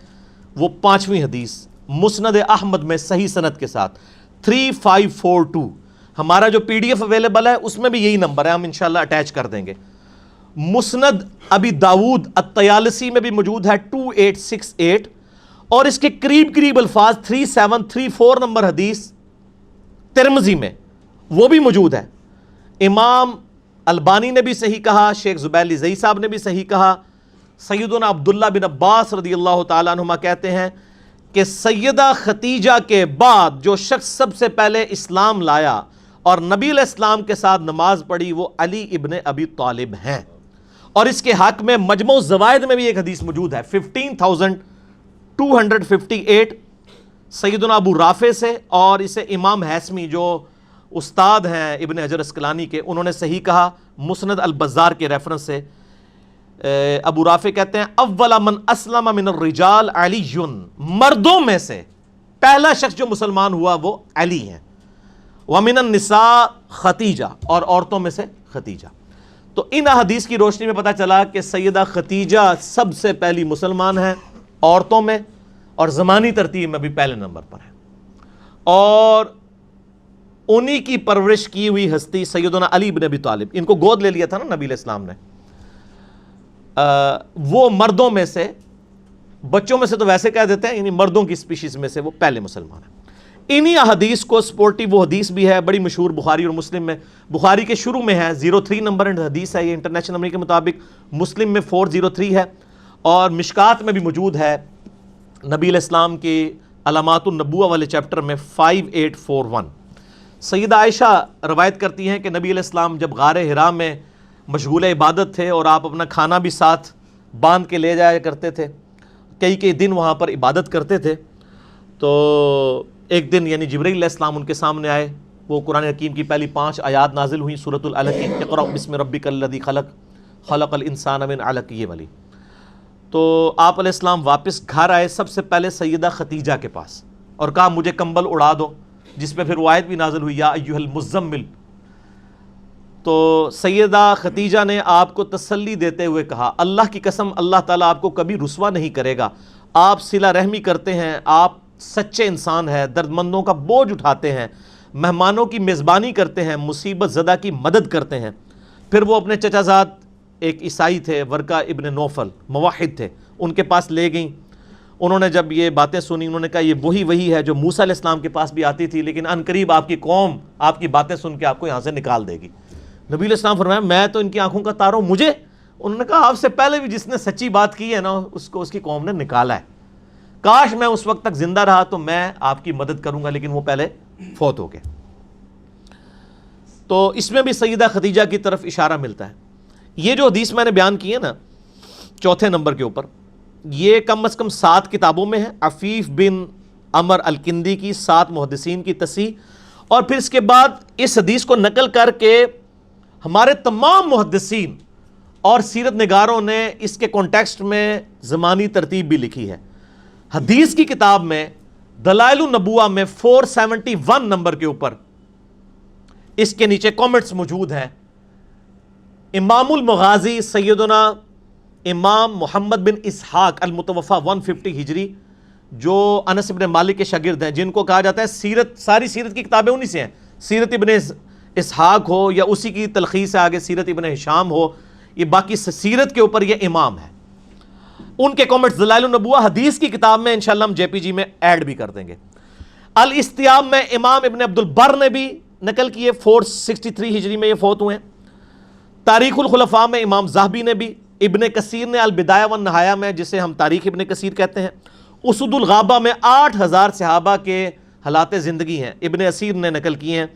A: وہ 5ویں حدیث مسند احمد میں صحیح سند کے ساتھ 3542. ہمارا جو PDF اویلیبل ہے اس میں بھی یہی نمبر ہے, ہم انشاءاللہ اٹیچ کر دیں گے. مسند ابی داود الطیالسی میں بھی موجود ہے 2868, اور اس کے قریب قریب الفاظ 3734 نمبر حدیث ترمذی میں وہ بھی موجود ہے. امام البانی نے بھی صحیح کہا, شیخ زبیلی زئی صاحب نے بھی صحیح کہا. سیدنا عبداللہ بن عباس رضی اللہ تعالیٰ عنہما کہتے ہیں کہ سیدہ ختیجہ کے بعد جو شخص سب سے پہلے اسلام لایا اور نبی علیہ السلام کے ساتھ نماز پڑھی وہ علی ابن ابی طالب ہیں. اور اس کے حق میں مجموع الزوائد میں بھی ایک حدیث موجود ہے 15258 سیدنا ابو رافع سے, اور اسے امام حیثمی جو استاد ہیں ابن حجر اسقلانی کے, انہوں نے صحیح کہا مسند البزار کے ریفرنس سے. ابو رافع کہتے ہیں اول من اسلم من الرجال علی, مردوں میں سے پہلا شخص جو مسلمان ہوا وہ علی ہیں. ومن النساء ختیجہ, اور عورتوں میں سے ختیجہ. تو ان حدیث کی روشنی میں پتہ چلا کہ سیدہ ختیجہ سب سے پہلی مسلمان ہیں عورتوں میں, اور زمانی ترتیب میں بھی پہلے نمبر پر ہیں. اور انہی کی پرورش کی ہوئی ہستی سیدنا علی بن ابی طالب, ان کو گود لے لیا تھا نا نبی علیہ السلام نے, وہ مردوں میں سے, بچوں میں سے تو ویسے کہہ دیتے ہیں, یعنی مردوں کی سپیشیز میں سے وہ پہلے مسلمان ہیں. انہی حدیث کو سپورٹی وہ حدیث بھی ہے بڑی مشہور بخاری اور مسلم میں. بخاری کے شروع میں ہے 03 نمبر حدیث ہے, یہ انٹرنیشنل نمبر کے مطابق. مسلم میں 403 ہے, اور مشکات میں بھی موجود ہے نبی علیہ السلام کے علامات النبوہ والے چیپٹر میں 5841. سیدہ عائشہ روایت کرتی ہیں کہ نبی علیہ السلام جب غار حرا میں مشغول عبادت تھے اور آپ اپنا کھانا بھی ساتھ باندھ کے لے جایا کرتے تھے, کئی دن وہاں پر عبادت کرتے تھے. تو ایک دن یعنی جبرائیل علیہ السلام ان کے سامنے آئے, وہ قرآن حکیم کی پہلی 5 آیات نازل ہوئیں سورۃ العلق کی, اقرأ بسم ربک الذی خلق خلق الانسان من علق, یہ والی. تو آپ علیہ السلام واپس گھر آئے سب سے پہلے سیدہ ختیجہ کے پاس, اور کہا مجھے کمبل اڑا دو, جس پہ پھر وہ آیت بھی نازل ہوئی یا ایھا المزمل. تو سیدہ ختیجہ نے آپ کو تسلی دیتے ہوئے کہا اللہ کی قسم اللہ تعالیٰ آپ کو کبھی رسوا نہیں کرے گا, آپ صلہ رحمی کرتے ہیں, آپ سچے انسان ہیں, درد مندوں کا بوجھ اٹھاتے ہیں, مہمانوں کی میزبانی کرتے ہیں, مصیبت زدہ کی مدد کرتے ہیں. پھر وہ اپنے چچا زاد ایک عیسائی تھے ورقہ ابن نوفل, موحد تھے, ان کے پاس لے گئیں. انہوں نے جب یہ باتیں سنی انہوں نے کہا یہ وہی ہے جو موسیٰ علیہ السلام کے پاس بھی آتی تھی, لیکن ان قریب آپ کی قوم آپ کی باتیں سن کے آپ کو یہاں سے نکال دے گی. نبی علیہ السلام فرمایا میں تو ان کی آنکھوں کا تارا ہوں, مجھے. انہوں نے کہا آپ سے پہلے بھی جس نے سچی بات کی ہے نا اس کو اس کی قوم نے نکالا ہے, کاش میں اس وقت تک زندہ رہا تو میں آپ کی مدد کروں گا, لیکن وہ پہلے فوت ہو گئے. تو اس میں بھی سیدہ ختیجہ کی طرف اشارہ ملتا ہے. یہ جو حدیث میں نے بیان کی ہے نا 4 نمبر کے اوپر, یہ کم از کم 7 کتابوں میں ہے. عفیف بن عمر الکندی کی 7 محدثین کی تصحیح, اور پھر اس کے بعد اس حدیث کو نقل کر کے ہمارے تمام محدثین اور سیرت نگاروں نے اس کے کانٹیکسٹ میں زمانی ترتیب بھی لکھی ہے. حدیث کی کتاب میں دلائل النبوہ میں 471 نمبر کے اوپر اس کے نیچے کامنٹس موجود ہیں. امام المغازی سیدنا امام محمد بن اسحاق المتوفہ 150 ہجری, جو انس بن مالک کے شاگرد ہیں, جن کو کہا جاتا ہے سیرت, ساری سیرت کی کتابیں انہی سے ہیں, سیرت ابن اسحاق ہو یا اسی کی تلخیص ہے آگے سیرت ابن ہشام ہو, یہ باقی سیرت کے اوپر یہ امام ہے. ان کے کامنٹس دلائل النبوہ حدیث کی کتاب میں انشاءاللہ ہم JPG میں ایڈ بھی کر دیں گے. الاستیاب میں امام ابن عبد البر نے بھی نقل کیے, 463 ہجری میں یہ فوت ہوئے ہیں. تاریخ الخلفاء میں امام زاہبی نے بھی ابن کثیر نے البدایہ والنہایہ میں، جسے ہم تاریخ ابن کثیر کہتے ہیں، اسد الغابہ میں 8000 صحابہ کے حالات زندگی ہیں، ابن اسیر نے نقل کیے ہیں،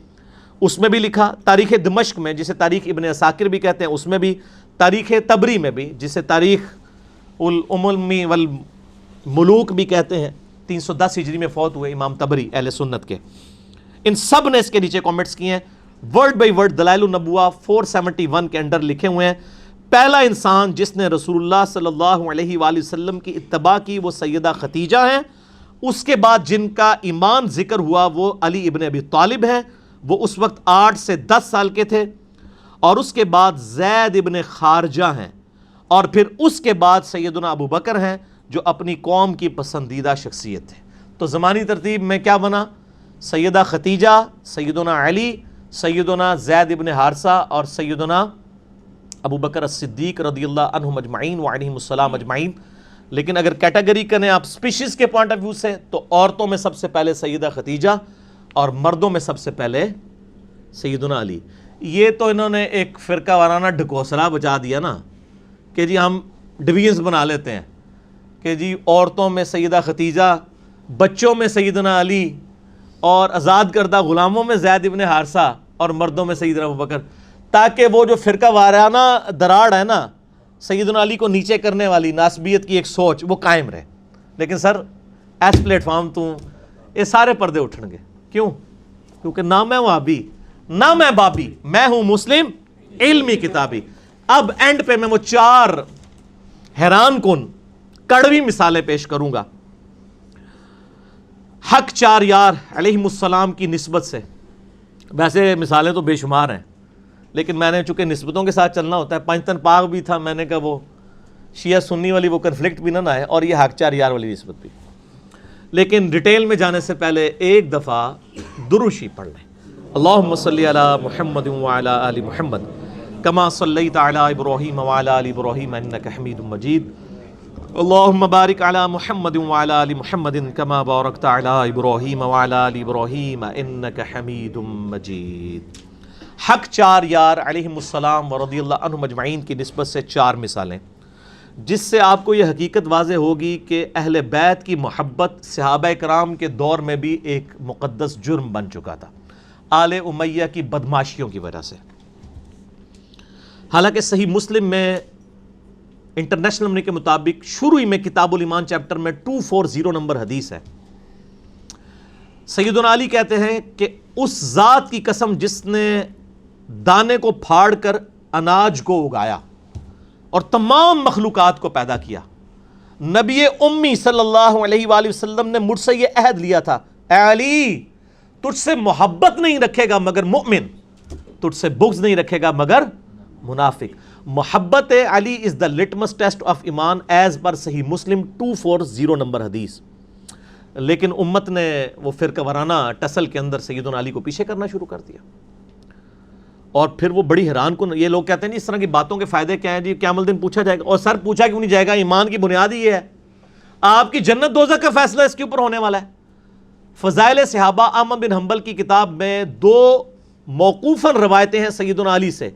A: اس میں بھی لکھا۔ تاریخ دمشق میں، جسے تاریخ ابن عساکر بھی کہتے ہیں، اس میں بھی، تاریخ تبری میں بھی، جسے تاریخ الامم والملوک بھی کہتے ہیں، 310 ہجری میں فوت ہوئے امام تبری اہل سنت کے، ان سب نے اس کے نیچے کامنٹس کیے ہیں، ورڈ بائی ورڈ دلائل النبوہ 471 کے انڈر لکھے ہوئے ہیں۔ پہلا انسان جس نے رسول اللہ صلی اللہ علیہ وآلہ وسلم کی اتباع کی وہ سیدہ خدیجہ ہیں، اس کے بعد جن کا ایمان ذکر ہوا وہ علی ابن ابی طالب ہیں، وہ اس وقت 8 سے 10 سال کے تھے، اور اس کے بعد زید ابن خارجہ ہیں، اور پھر اس کے بعد سیدنا ابو بکر ہیں جو اپنی قوم کی پسندیدہ شخصیت ہے۔ تو زمانی ترتیب میں کیا بنا؟ سیدہ خدیجہ، سیدنا علی، سیدنا زید ابن حارثہ اور سیدنا ابو بکر الصدیق رضی اللہ عنہم اجمعین وعلیہم السلام اجمعین۔ لیکن اگر کیٹیگری کریں آپ سپیشیز کے پوائنٹ آف ویو سے، تو عورتوں میں سب سے پہلے سیدہ خدیجہ اور مردوں میں سب سے پہلے سیدنا علی۔ یہ تو انہوں نے ایک فرقہ وارانہ ڈھکوسلا بچا دیا نا، کہ جی ہم ڈویژنز بنا لیتے ہیں کہ جی عورتوں میں سیدہ خدیجہ، بچوں میں سیدنا علی، اور آزاد کردہ غلاموں میں زید ابن حارثہ، اور مردوں میں سیدنا ابو بکر، تاکہ وہ جو فرقہ وارانہ دراڑ ہے نا سیدنا علی کو نیچے کرنے والی ناسبیت کی ایک سوچ، وہ قائم رہے۔ لیکن سر ایس پلیٹ فارم تو یہ سارے پردے اٹھن گے، کیوں؟ کیونکہ نہ میں وہابی نہ میں بابی، میں ہوں مسلم علمی کتابی۔ اب اینڈ پہ میں وہ 4 حیران کن کڑوی مثالیں پیش کروں گا حق 4 یار علیہم السلام کی نسبت سے۔ ویسے مثالیں تو بے شمار ہیں، لیکن میں نے چونکہ نسبتوں کے ساتھ چلنا ہوتا ہے، پنجتن پاک بھی تھا، میں نے کہا وہ شیعہ سنی والی وہ کنفلکٹ بھی نہ آئے، اور یہ حق 4 یار والی نسبت بھی۔ لیکن ڈیٹیل میں جانے سے پہلے ایک دفعہ دروشی پڑھ لیں۔ اللہم صلی علی محمد وعلی آل محمد کما صلیت علی ابراہیم وعلی آل ابراہیم انک حمید مجید، اللہم بارک علی محمد وعلی آل محمد کما بارکت علی ابراہیم وعلی آل ابراہیم انک حمید مجید۔ حق 4 یار علیہم السلام ورضی اللہ عنہم اجمعین کی نسبت سے 4 مثالیں، جس سے آپ کو یہ حقیقت واضح ہوگی کہ اہل بیت کی محبت صحابہ کرام کے دور میں بھی ایک مقدس جرم بن چکا تھا، آل امیہ کی بدماشیوں کی وجہ سے۔ حالانکہ صحیح مسلم میں انٹرنیشنل نمبر کے مطابق شروع میں کتاب الایمان چیپٹر میں 240 نمبر حدیث ہے، سیدنا علی کہتے ہیں کہ اس ذات کی قسم جس نے دانے کو پھاڑ کر اناج کو اگایا اور تمام مخلوقات کو پیدا کیا، نبی امی صلی اللہ علیہ وآلہ وسلم نے مجھ سے یہ عہد لیا تھا، اے علی تجھ سے محبت نہیں رکھے گا مگر مومن، تجھ سے بغض نہیں رکھے گا مگر منافق۔ محبت علی از دا لٹمس ٹیسٹ آف ایمان ایز پر صحیح مسلم 240 نمبر حدیث۔ لیکن امت نے وہ فرقہ وارانہ ٹسل کے اندر سیدنا علی کو پیچھے کرنا شروع کر دیا، اور پھر وہ بڑی حیران کن، یہ لوگ کہتے ہیں اس طرح کی باتوں کے فائدے کیا ہیں جی؟ قیامت الدین پوچھا جائے گا، اور سر پوچھا کیوں نہیں جائے گا؟ ایمان کی بنیاد ہی یہ ہے، آپ کی جنت دوزخ کا فیصلہ اس کے اوپر ہونے والا ہے۔ فضائل صحابہ احمد بن حنبل کی کتاب میں 2 موقوفاً روایتیں ہیں سیدنا علی سے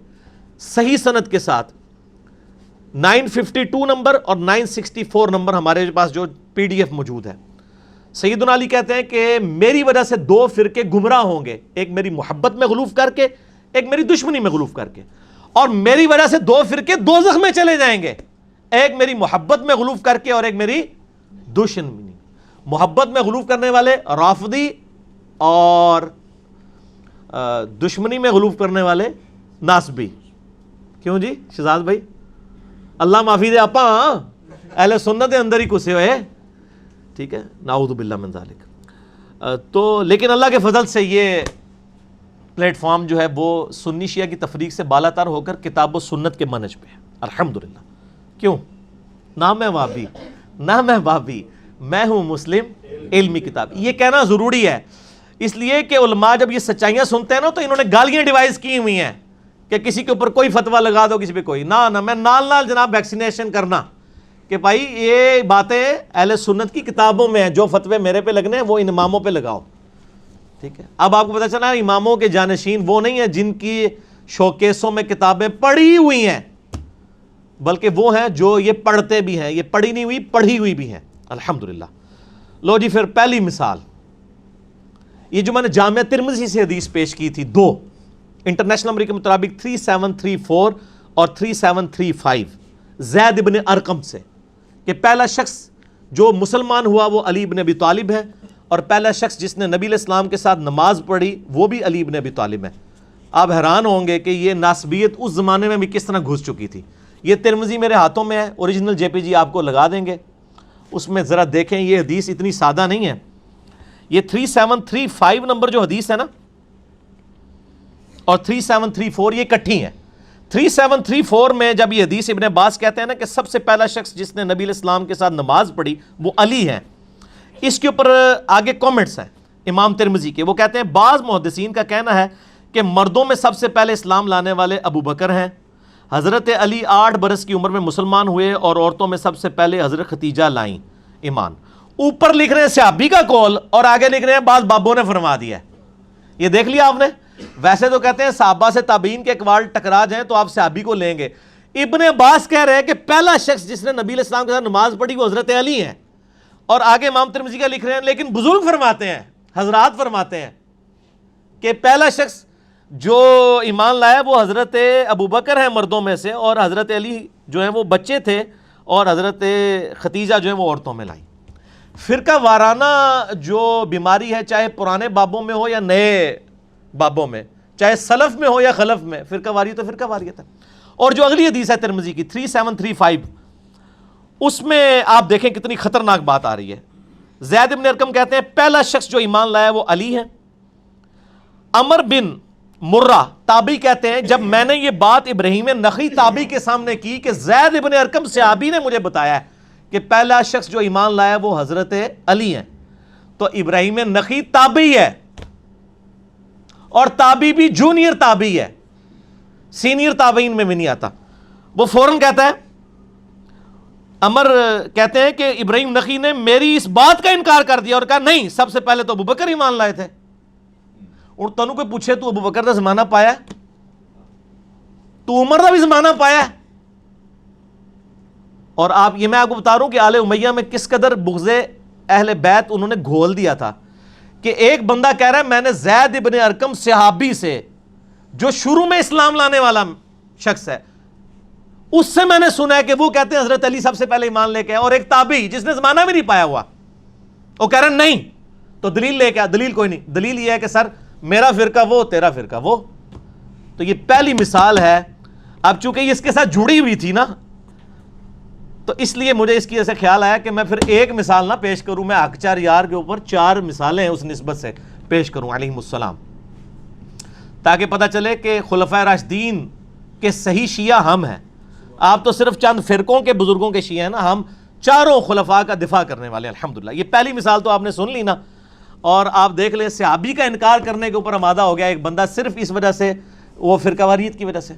A: صحیح سند کے ساتھ، 952 نمبر اور 964 نمبر ہمارے پاس جو PDF موجود ہے۔ سیدنا علی کہتے ہیں کہ میری وجہ سے 2 فرقے گمراہ ہوں گے، ایک میری محبت میں غلوف کر کے، ایک میری دشمنی میں غلوف کر کے، اور میری وجہ سے 2 فرقے دوزخ میں چلے جائیں گے، ایک میری محبت میں غلوف کر کے اور ایک میری دشمنی۔ محبت میں غلوف کرنے والے رافضی، اور دشمنی میں غلوف کرنے والے ناسبی۔ کیوں جی شہزاد بھائی؟ اللہ معافی دے آپا، اہل سنت دے اندر ہی کسے ہوئے، ٹھیک ہے، نعوذ باللہ من ذالک۔ تو لیکن اللہ کے فضل سے یہ پلیٹ فارم جو ہے وہ سنی شیعہ کی تفریق سے بالا تر ہو کر کتاب و سنت کے منہج پہ ہے، الحمدللہ۔ کیوں؟ نہ میں وہابی نہ میں بابی، میں ہوں مسلم علمی کتاب۔ یہ کہنا ضروری ہے اس لیے کہ علماء جب یہ سچائیاں سنتے ہیں نا تو انہوں نے گالیاں ڈیوائز کی ہوئی ہیں کہ کسی کے اوپر کوئی فتویٰ لگا دو، کسی پہ کوئی نہ میں نال جناب ویکسینیشن کرنا کہ بھائی یہ باتیں اہل سنت کی کتابوں میں ہیں، جو فتوے میرے پہ لگنے ہیں وہ ان اماموں پہ لگاؤ، ٹھیک ہے۔ اب آپ کو پتہ چلا اماموں کے جانشین وہ نہیں ہیں جن کی شوکیسوں میں کتابیں پڑھی ہوئی ہیں، بلکہ وہ ہیں جو یہ پڑھتے بھی ہیں, یہ پڑھی نہیں ہوئی پڑھی ہوئی بھی ہیں الحمدللہ. لو جی پھر پہلی مثال, یہ جو میں نے جامعہ ترمذی سے حدیث پیش کی تھی, دو انٹرنیشنل نمبر کے مطابق 3734 اور 3735 زید ابن ارقم سے, کہ پہلا شخص جو مسلمان ہوا وہ علی ابن ابی طالب ہے, اور پہلا شخص جس نے نبی علیہ السلام کے ساتھ نماز پڑھی وہ بھی علی ابن ابی طالب ہے. آپ حیران ہوں گے کہ یہ ناسبیت اس زمانے میں بھی کس طرح گھس چکی تھی. یہ ترمذی میرے ہاتھوں میں ہے, اوریجنل جے پی جی آپ کو لگا دیں گے, اس میں ذرا دیکھیں یہ حدیث اتنی سادہ نہیں ہے. یہ 3735 نمبر جو حدیث ہے نا اور 3734 یہ کٹھی ہیں. 3734 میں جب یہ حدیث ابن عباس کہتے ہیں نا کہ سب سے پہلا شخص جس نے نبی علیہ السلام کے ساتھ نماز پڑھی وہ علی ہے, اس کے اوپر آگے کومنٹس ہیں امام ترمذی کے. وہ کہتے ہیں بعض محدثین کا کہنا ہے کہ مردوں میں سب سے پہلے اسلام لانے والے ابو بکر ہیں, حضرت علی 8 برس کی عمر میں مسلمان ہوئے, اور عورتوں میں سب سے پہلے حضرت خدیجہ لائیں ایمان. اوپر لکھ رہے ہیں صحابی کا قول اور آگے لکھ رہے ہیں بعض بابوں نے فرما دیا ہے. یہ دیکھ لیا آپ نے. ویسے تو کہتے ہیں صحابہ سے تابعین کے اقوال ٹکرا جائیں تو آپ صحابی کو لیں گے. ابن عباس کہہ رہے ہیں کہ پہلا شخص جس نے نبی علیہ السلام کے ساتھ نماز پڑھی وہ حضرت علی ہیں, اور آگے امام ترمذی کا لکھ رہے ہیں لیکن بزرگ فرماتے ہیں, حضرات فرماتے ہیں کہ پہلا شخص جو ایمان لایا وہ حضرت ابو بکر ہیں مردوں میں سے, اور حضرت علی جو ہیں وہ بچے تھے, اور حضرت خدیجہ جو ہیں وہ عورتوں میں لائیں. فرقہ وارانہ جو بیماری ہے, چاہے پرانے بابوں میں ہو یا نئے بابوں میں, چاہے سلف میں ہو یا خلف میں, فرقہ واری تو فرقہ واریت ہے. اور جو اگلی حدیث ہے ترمذی کی 3735 اس میں آپ دیکھیں کتنی خطرناک بات آ رہی ہے. زید بن ارقم کہتے ہیں پہلا شخص جو ایمان لایا وہ علی ہے. عمر بن مرہ تابعی کہتے ہیں جب میں نے یہ بات ابراہیم نخعی تابعی کے سامنے کی کہ زید بن ارقم صحابی نے مجھے بتایا ہے کہ پہلا شخص جو ایمان لایا وہ حضرت علی ہیں, تو ابراہیم نخعی تابعی ہے, اور تابعی بھی جونیئر تابعی ہے, سینئر تابعین میں بھی نہیں آتا. وہ فوراً کہتا ہے, عمر کہتے ہیں کہ ابراہیم نخعی نے میری اس بات کا انکار کر دیا اور کہا نہیں, سب سے پہلے تو ابو بکر ایمان لائے تھے. اور تنوں کوئی پوچھے تو ابو بکر کا زمانہ پایا ہے, تو عمر کا بھی زمانہ پایا ہے. اور یہ میں آپ کو بتا رہا ہوں کہ آل امیہ میں کس قدر بغض اہل بیت انہوں نے گھول دیا تھا, کہ ایک بندہ کہہ رہا ہے میں نے زید ابن ارقم صحابی سے جو شروع میں اسلام لانے والا شخص ہے اس سے میں نے سنا ہے کہ وہ کہتے ہیں حضرت علی سب سے پہلے ایمان لے کے, اور ایک تابعی جس نے زمانہ بھی نہیں پایا ہوا وہ کہہ رہا ہے نہیں, تو دلیل لے کے. دلیل کوئی نہیں, دلیل یہ ہے کہ سر میرا فرقہ وہ تیرا فرقہ وہ. تو یہ پہلی مثال ہے. اب چونکہ یہ اس کے ساتھ جڑی ہوئی تھی نا تو اس لیے مجھے اس کی ایسے خیال آیا کہ میں پھر ایک مثال نہ پیش کروں, میں حق یار کے اوپر 4 مثالیں اس نسبت سے پیش کروں علیہم السلام, تاکہ پتہ چلے کہ خلفائے راشدین کے صحیح شیعہ ہم ہیں. آپ تو صرف چند فرقوں کے بزرگوں کے شیعہ ہیں نا, ہم چاروں خلفاء کا دفاع کرنے والے الحمدللہ. یہ پہلی مثال تو آپ نے سن لی نا, اور آپ دیکھ لیں صحابی کا انکار کرنے کے اوپر آمادہ ہو گیا ایک بندہ صرف اس وجہ سے, وہ فرقہ واریت کی وجہ سے.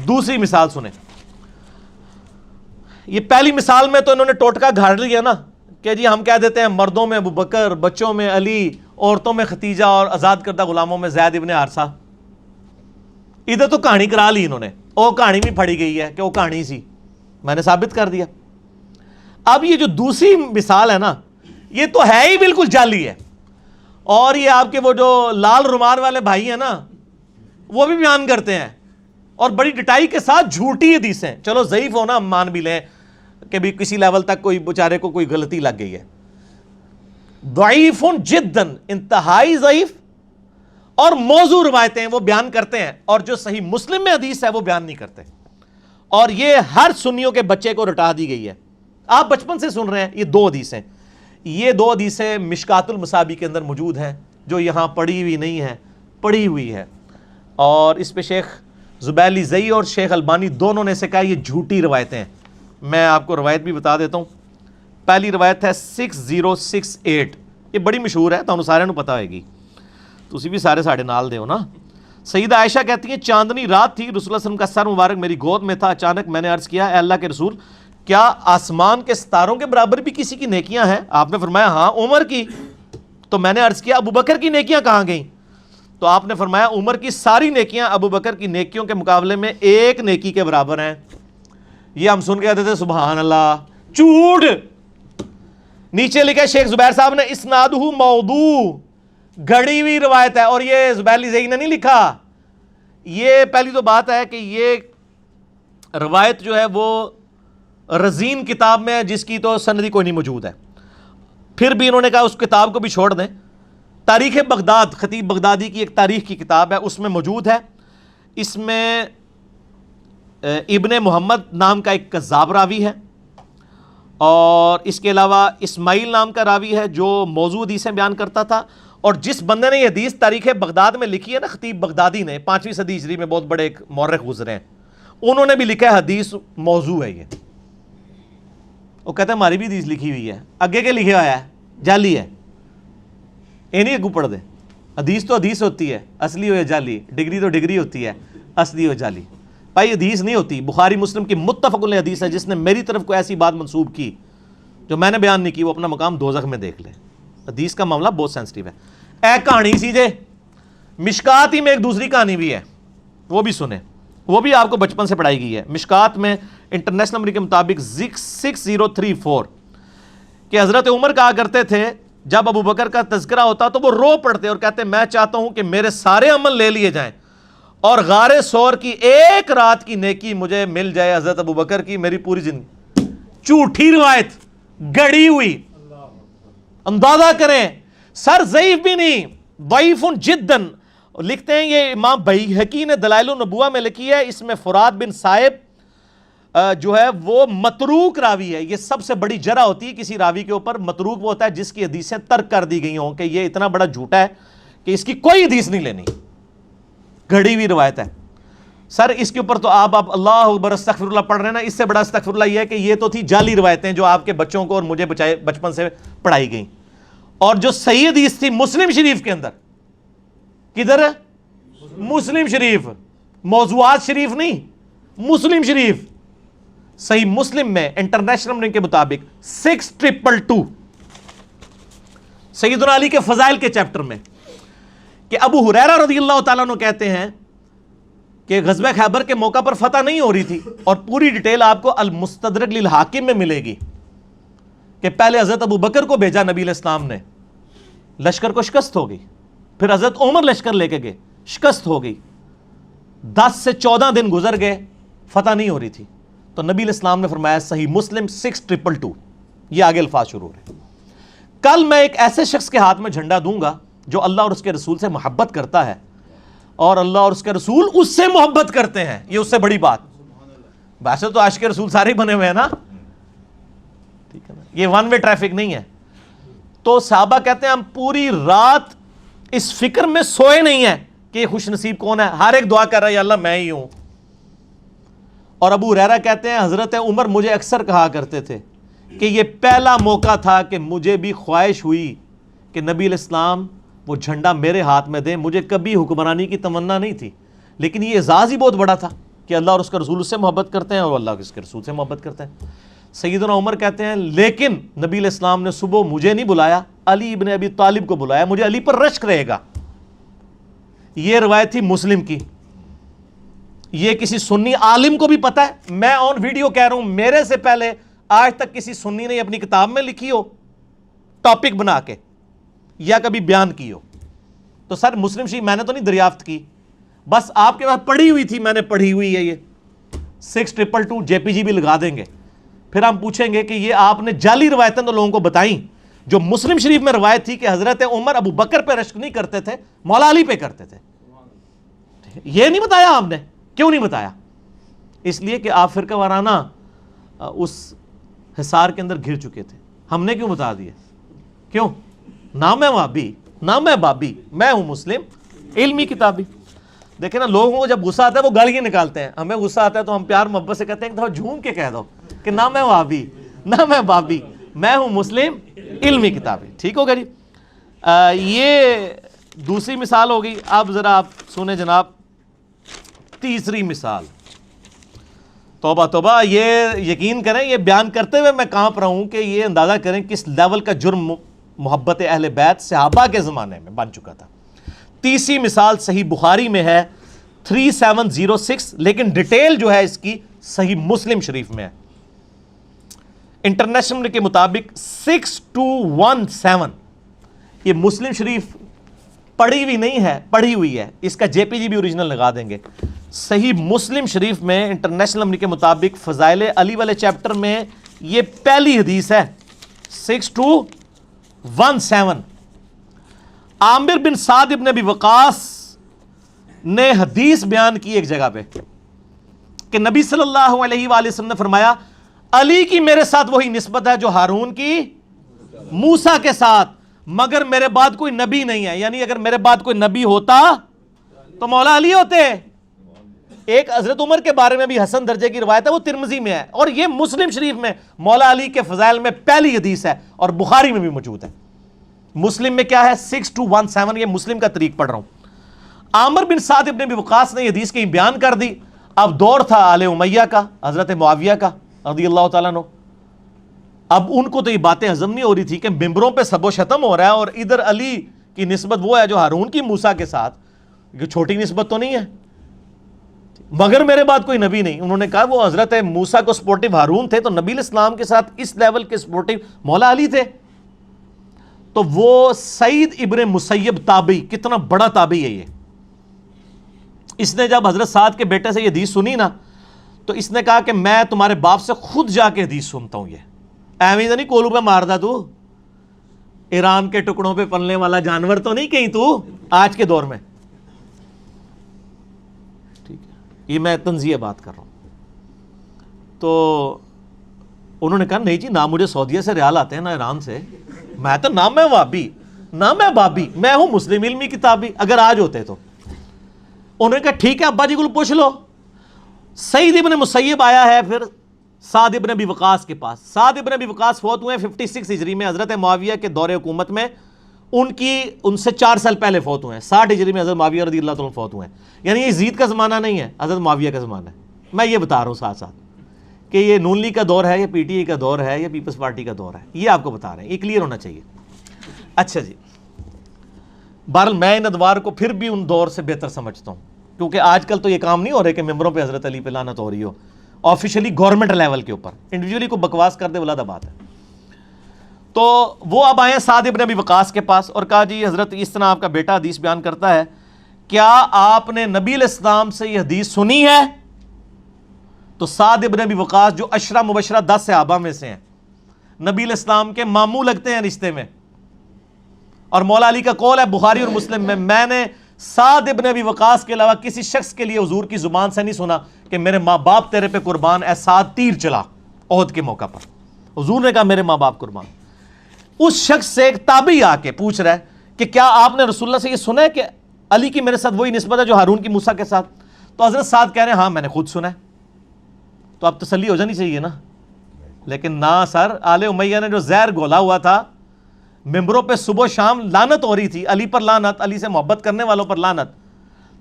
A: دوسری مثال سنیں. یہ پہلی مثال میں تو انہوں نے ٹوٹکا گھاڑ لیا نا کہ جی ہم کہہ دیتے ہیں مردوں میں ابو بکر, بچوں میں علی, عورتوں میں ختیجہ, اور آزاد کردہ غلاموں میں زید ابن حارثہ. ادھر تو کہانی کرا لی انہوں نے, وہ کہانی بھی پڑھی گئی ہے کہ وہ کہانی سی, میں نے ثابت کر دیا. اب یہ جو دوسری مثال ہے نا یہ تو ہے ہی بالکل جعلی ہے, اور یہ آپ کے وہ جو لال رومال والے بھائی ہیں نا وہ بھی بیان کرتے ہیں, اور بڑی ڈٹائی کے ساتھ جھوٹی حدیثیں. چلو ضعیف ہونا ہم مان بھی لیں کہ بھی کسی لیول تک کوئی بیچارے کو کوئی غلطی لگ گئی ہے. ضعیف جداً, انتہائی ضعیف, اور موضوع روایتیں وہ بیان کرتے ہیں, اور جو صحیح مسلم میں حدیث ہے وہ بیان نہیں کرتے. اور یہ ہر سنیوں کے بچے کو رٹا دی گئی ہے. آپ بچپن سے سن رہے ہیں. یہ 2 حدیثیں, یہ 2 حدیثیں مشکات المصابیح کے اندر موجود ہیں جو یہاں پڑھی ہوئی نہیں ہے, پڑھی ہوئی ہے. اور اس پہ شیخ زبیلی زئی اور شیخ البانی دونوں نے سے کہا یہ جھوٹی روایتیں ہیں. میں آپ کو روایت بھی بتا دیتا ہوں. پہلی روایت ہے 6068, یہ بڑی مشہور ہے, تو سارے پتہ ہوئے گی, تسی بھی سارے ساڑھے نال دے ہو نا. سیدہ عائشہ کہتی ہیں چاندنی رات تھی, رسول اللہ صلی اللہ علیہ وسلم کا سر مبارک میری گود میں تھا. اچانک میں نے عرض کیا اے اللہ کے رسول, کیا آسمان کے ستاروں کے برابر بھی کسی کی نیکیاں ہیں؟ آپ نے فرمایا ہاں عمر کی. تو میں نے عرض کیا ابو بکر کی نیکیاں کہاں گئیں؟ تو آپ نے فرمایا عمر کی ساری نیکیاں ابو بکر کی نیکیوں کے مقابلے میں ایک نیکی کے برابر ہیں. یہ ہم سن کے کہتے تھے سبحان اللہ. جھوٹ. نیچے لکھا ہے شیخ زبیر صاحب نے اسنادہ موضوع، گھڑی ہوئی روایت ہے. اور یہ زبیر علی زئی نے نہیں لکھا. یہ پہلی تو بات ہے کہ یہ روایت جو ہے وہ رزین کتاب میں ہے جس کی تو سندی کوئی نہیں موجود ہے. پھر بھی انہوں نے کہا اس کتاب کو بھی چھوڑ دیں. تاریخ بغداد، خطیب بغدادی کی ایک تاریخ کی کتاب ہے، اس میں موجود ہے. اس میں ابن محمد نام کا ایک کذاب راوی ہے، اور اس کے علاوہ اسماعیل نام کا راوی ہے جو موضوع حدیثیں بیان کرتا تھا. اور جس بندے نے یہ حدیث تاریخ بغداد میں لکھی ہے نا، خطیب بغدادی نے، 5ویں صدی ہجری میں بہت بڑے ایک مورخ گزرے ہیں، انہوں نے بھی لکھا ہے حدیث موضوع ہے. یہ وہ کہتے ہیں ہماری بھی حدیث لکھی ہوئی ہے. اگے کے لکھا ہوا ہے جعلی ہے. یہ نہیں اگو پڑھ دے. حدیث تو حدیث ہوتی ہے، اصلی ہو یا جعلی. ڈگری تو ڈگری ہوتی ہے، اصلی ہو جعلی. بھائی حدیث نہیں ہوتی. بخاری مسلم کی متفق علیہ حدیث ہے. جس نے میری طرف کوئی ایسی بات منسوب کی جو میں نے بیان نہیں کی، وہ اپنا مقام دوزخ میں دیکھ لے. حدیث کا معاملہ بہت سینسٹیو ہے. ایک کہانی سیجے مشکات ہی میں ایک دوسری کہانی بھی ہے، وہ بھی سنیں. وہ بھی آپ کو بچپن سے پڑھائی گئی ہے. مشکات میں انٹرنیشنل نمبر کے مطابق 6034 کہ حضرت عمر کہا کرتے تھے جب ابو بکر کا تذکرہ ہوتا تو وہ رو پڑتے اور کہتے میں چاہتا ہوں کہ میرے سارے عمل لے لیے جائیں اور غار ثور کی ایک رات کی نیکی مجھے مل جائے حضرت ابو بکر کی میری پوری زندگی. جھوٹی روایت، گڑی ہوئی. اندازہ کریں سر، ضعیف بھی نہیں، ضعیف جداً. لکھتے ہیں یہ امام بیہقی نے دلائل النبوہ میں لکھی ہے. اس میں فرات بن صائب جو ہے وہ متروک راوی ہے. یہ سب سے بڑی جرح ہوتی ہے کسی راوی کے اوپر. متروک وہ ہوتا ہے جس کی حدیثیں ترک کر دی گئی ہوں کہ یہ اتنا بڑا جھوٹا ہے کہ اس کی کوئی حدیث نہیں لینی. گھڑی ہوئی روایت ہے. سر اس کے اوپر تو آپ اللہ اکبر استغفر اللہ پڑھ رہے ہیں نا، اس سے بڑا استغفر اللہ یہ ہے کہ یہ تو تھی جعلی روایتیں جو آپ کے بچوں کو اور مجھے بچپن سے پڑھائی گئیں. اور جو صحیح حدیث تھی مسلم شریف کے اندر، کدھر ہے؟ مسلم شریف. موضوعات شریف نہیں، مسلم شریف. صحیح مسلم میں انٹرنیشنل نمبر کے مطابق 6222 سیدنا علی کے فضائل کے چیپٹر میں کہ ابو ہریرہ رضی اللہ تعالیٰ عنہ کہتے ہیں کہ غزوہ خیبر کے موقع پر فتح نہیں ہو رہی تھی، اور پوری ڈیٹیل آپ کو المستدرک للحاکم میں ملے گی کہ پہلے حضرت ابو بکر کو بھیجا نبی علیہ السلام نے، لشکر کو شکست ہو گئی. پھر حضرت عمر لشکر لے کے گئے، شکست ہو گئی. 10 سے 14 دن گزر گئے، فتح نہیں ہو رہی تھی. تو نبی علیہ السلام نے فرمایا صحیح مسلم 6222، یہ آگے الفاظ شروع ہو رہے ہیں، کل میں ایک ایسے شخص کے ہاتھ میں جھنڈا دوں گا جو اللہ اور اس کے رسول سے محبت کرتا ہے اور اللہ اور اس کے رسول اس سے محبت کرتے ہیں. یہ اس سے بڑی بات. ویسے تو عاشق رسول سارے بنے ہوئے ہیں نا، ٹھیک ہے نا، یہ ون وے ٹریفک نہیں ہے. تو صحابہ کہتے ہیں ہم پوری رات اس فکر میں سوئے نہیں ہیں کہ یہ خوش نصیب کون ہے. ہر ایک دعا کر رہا ہے یا اللہ میں ہی ہوں. اور ابو ہریرہ کہتے ہیں حضرت عمر مجھے اکثر کہا کرتے تھے کہ یہ پہلا موقع تھا کہ مجھے بھی خواہش ہوئی کہ نبی علیہ السلام وہ جھنڈا میرے ہاتھ میں دیں. مجھے کبھی حکمرانی کی تمنا نہیں تھی، لیکن یہ اعزاز ہی بہت بڑا تھا کہ اللہ اور اس کا رسول اس سے محبت کرتے ہیں اور اللہ اس کے رسول سے محبت کرتے ہیں. سیدنا عمر کہتے ہیں لیکن نبی علیہ السلام نے صبح مجھے نہیں بلایا، علی ابن ابی طالب کو بلایا، مجھے علی پر رشک رہے گا. یہ روایت تھی مسلم کی. یہ کسی سنی عالم کو بھی پتا ہے. میں آن ویڈیو کہہ رہا ہوں میرے سے پہلے آج تک کسی سنی نے اپنی کتاب میں لکھی ہو ٹاپک بنا کے یا کبھی بیان کی ہو. تو سر مسلم شریف میں نے تو نہیں دریافت کی، بس آپ کے پاس پڑھی ہوئی تھی، میں نے پڑھی ہوئی ہے. یہ 6222 JPG بھی لگا دیں گے. پھر ہم پوچھیں گے کہ یہ آپ نے جعلی روایتیں تو لوگوں کو بتائیں جو مسلم شریف میں روایت تھی کہ حضرت عمر ابو بکر پہ رشک نہیں کرتے تھے، مولا علی پہ کرتے تھے. یہ نہیں بتایا آپ نے. کیوں نہیں بتایا؟ اس لیے کہ آپ فرقہ وارانہ اس حصار کے اندر گھر چکے تھے. ہم نے کیوں بتا دیا؟ کیوں؟ نہ میں وہابی نہ میں بابی، میں ہوں مسلم علمی کتابی. دیکھیں نا لوگوں کو جب غصہ آتا ہے وہ گالیاں نکالتے ہیں. ہمیں غصہ آتا ہے تو ہم پیار محبت سے کہتے ہیں کہ جھوم کے کہہ دو کہ نہ میں وہابی نہ میں بابی، میں ہوں مسلم علمی کتابی. ٹھیک ہوگا جی. یہ دوسری مثال ہو گئی. اب ذرا آپ سنیں جناب تیسری مثال. توبہ توبہ، یہ یقین کریں یہ بیان کرتے ہوئے میں کانپ رہا ہوں کہ یہ اندازہ کریں کس لیول کا جرم محبت اہل بیت صحابہ کے زمانے میں بن چکا تھا. تیسری مثال صحیح بخاری میں ہے 3706، لیکن ڈیٹیل جو ہے اس کی صحیح مسلم شریف میں ہے. انٹرنیشنل کے مطابق 6217. یہ مسلم شریف پڑھی ہوئی نہیں ہے، پڑھی ہوئی ہے، اس کا جے پی جی بھی اوریجنل لگا دیں گے. صحیح مسلم شریف میں انٹرنیشنل نمبر کے مطابق فضائل علی والے چیپٹر میں یہ پہلی حدیث ہے 6217. عامر بن سعد ابن ابی وقاص نے حدیث بیان کی ایک جگہ پہ کہ نبی صلی اللہ علیہ وآلہ وسلم نے فرمایا علی کی میرے ساتھ وہی نسبت ہے جو ہارون کی موسیٰ کے ساتھ، مگر میرے بعد کوئی نبی نہیں ہے. یعنی اگر میرے بعد کوئی نبی ہوتا تو مولا علی ہوتے. ایک حضرت عمر کے بارے میں بھی حسن درجے کی روایت ہے، وہ ترمذی میں ہے، اور یہ مسلم شریف میں مولا علی کے فضائل میں پہلی حدیث ہے اور بخاری میں بھی موجود ہے. مسلم میں کیا ہے 6217، یہ مسلم کا طریق پڑھ رہا ہوں. عامر بن سعد ابن ابی وقاص نے یہ حدیث کہیں بیان کر دی. اب دور تھا آل امیہ کا، حضرت معاویہ کا رضی اللہ تعالیٰ عنہ. اب ان کو تو یہ باتیں ہضم نہیں ہو رہی تھی کہ ممبروں پہ سب و شتم ہو رہا ہے اور ادھر علی کی نسبت وہ ہے جو ہارون کی موسیٰ کے ساتھ. یہ چھوٹی نسبت تو نہیں ہے، مگر میرے بعد کوئی نبی نہیں. انہوں نے کہا وہ حضرت موسیٰ کو سپورٹیو ہارون تھے تو نبی الاسلام کے ساتھ اس لیول کے سپورٹیو مولا علی تھے. تو وہ سعید ابن مسیب تابعی، کتنا بڑا تابعی ہے یہ. اس نے جب حضرت سعد کے بیٹے سے یہ حدیث سنی نا تو اس نے کہا کہ میں تمہارے باپ سے خود جا کے حدیث سنتا ہوں. یہ ایویں نہیں کولو پہ ماردا تو، ایران کے ٹکڑوں پہ پلنے والا جانور تو نہیں کہیں تو آج کے دور میں. ٹھیک ہے، یہ میں تنزیہ بات کر رہا ہوں. تو انہوں نے کہا نہیں جی، نہ مجھے سعودیہ سے ریال آتے ہیں نہ ایران سے، میں تو نہ میں وابی نہ میں بابی، میں ہوں مسلم علمی کتابی، اگر آج ہوتے تو. انہوں نے کہا ٹھیک ہے ابا جی کو پوچھ لو. سعید ابن مسیب آیا ہے پھر سعد ابن ابی وقاص کے پاس. سعد ابن ابی وقاص فوت ہوئے 56 ہجری میں، حضرت معاویہ کے دور حکومت میں. ان سے 4 سال پہلے فوت ہوئے ہیں. 60 ہجری میں حضرت معاویہ رضی اللہ تعالیٰ فوت ہوئے ہیں. یعنی یہ یزید کا زمانہ نہیں ہے، حضرت معاویہ کا زمانہ ہے. میں یہ بتا رہا ہوں ساتھ ساتھ کہ یہ نون لیگ کا دور ہے، یہ پی ٹی آئی کا دور ہے، یہ پیپلز پارٹی کا دور ہے. یہ آپ کو بتا رہے ہیں، یہ کلیئر ہونا چاہیے. اچھا جی، بہرحال میں ان ادوار کو پھر بھی ان دور سے بہتر سمجھتا ہوں، کیونکہ آج کل تو یہ کام نہیں ہو رہے کہ ممبروں پہ حضرت علی پہ لعنت ہو رہی ہو آفیشلی گورنمنٹ لیول کے اوپر. انڈیویجولی کو بکواس کر دے ولادہ بات ہے. تو وہ اب آئے سعد ابن ابی وقاص کے پاس اور کہا جی حضرت اس طرح آپ کا بیٹا حدیث بیان کرتا ہے، کیا آپ نے نبی علیہ السلام سے یہ حدیث سنی ہے؟ تو سعد ابن ابی وقاص جو عشرہ مبشرہ 10 صحابہ میں سے ہیں، نبی علیہ السلام کے ماموں لگتے ہیں رشتے میں، اور مولا علی کا قول ہے بخاری اور مسلم میں نے سعد ابن ابی وقاص کے علاوہ کسی شخص کے لیے حضور کی زبان سے نہیں سنا کہ میرے ماں باپ تیرے پہ قربان، اے سعد تیر چلا احد کے موقع پر. حضور نے کہا میرے ماں باپ قربان. اس شخص سے ایک تابعی آ کے پوچھ رہا ہے کہ کیا آپ نے رسول اللہ سے یہ سنا ہے کہ علی کی میرے ساتھ وہی نسبت ہے جو ہارون کی موسیٰ کے ساتھ؟ تو حضرت سعد کہہ رہے ہیں ہاں میں نے خود سنا ہے. تو اب تسلی ہو جانی چاہیے نا. لیکن نہ سر، آل امیہ نے جو زہر گھولا ہوا تھا، ممبروں پہ صبح و شام لعنت ہو رہی تھی، علی پر لعنت، علی سے محبت کرنے والوں پر لعنت.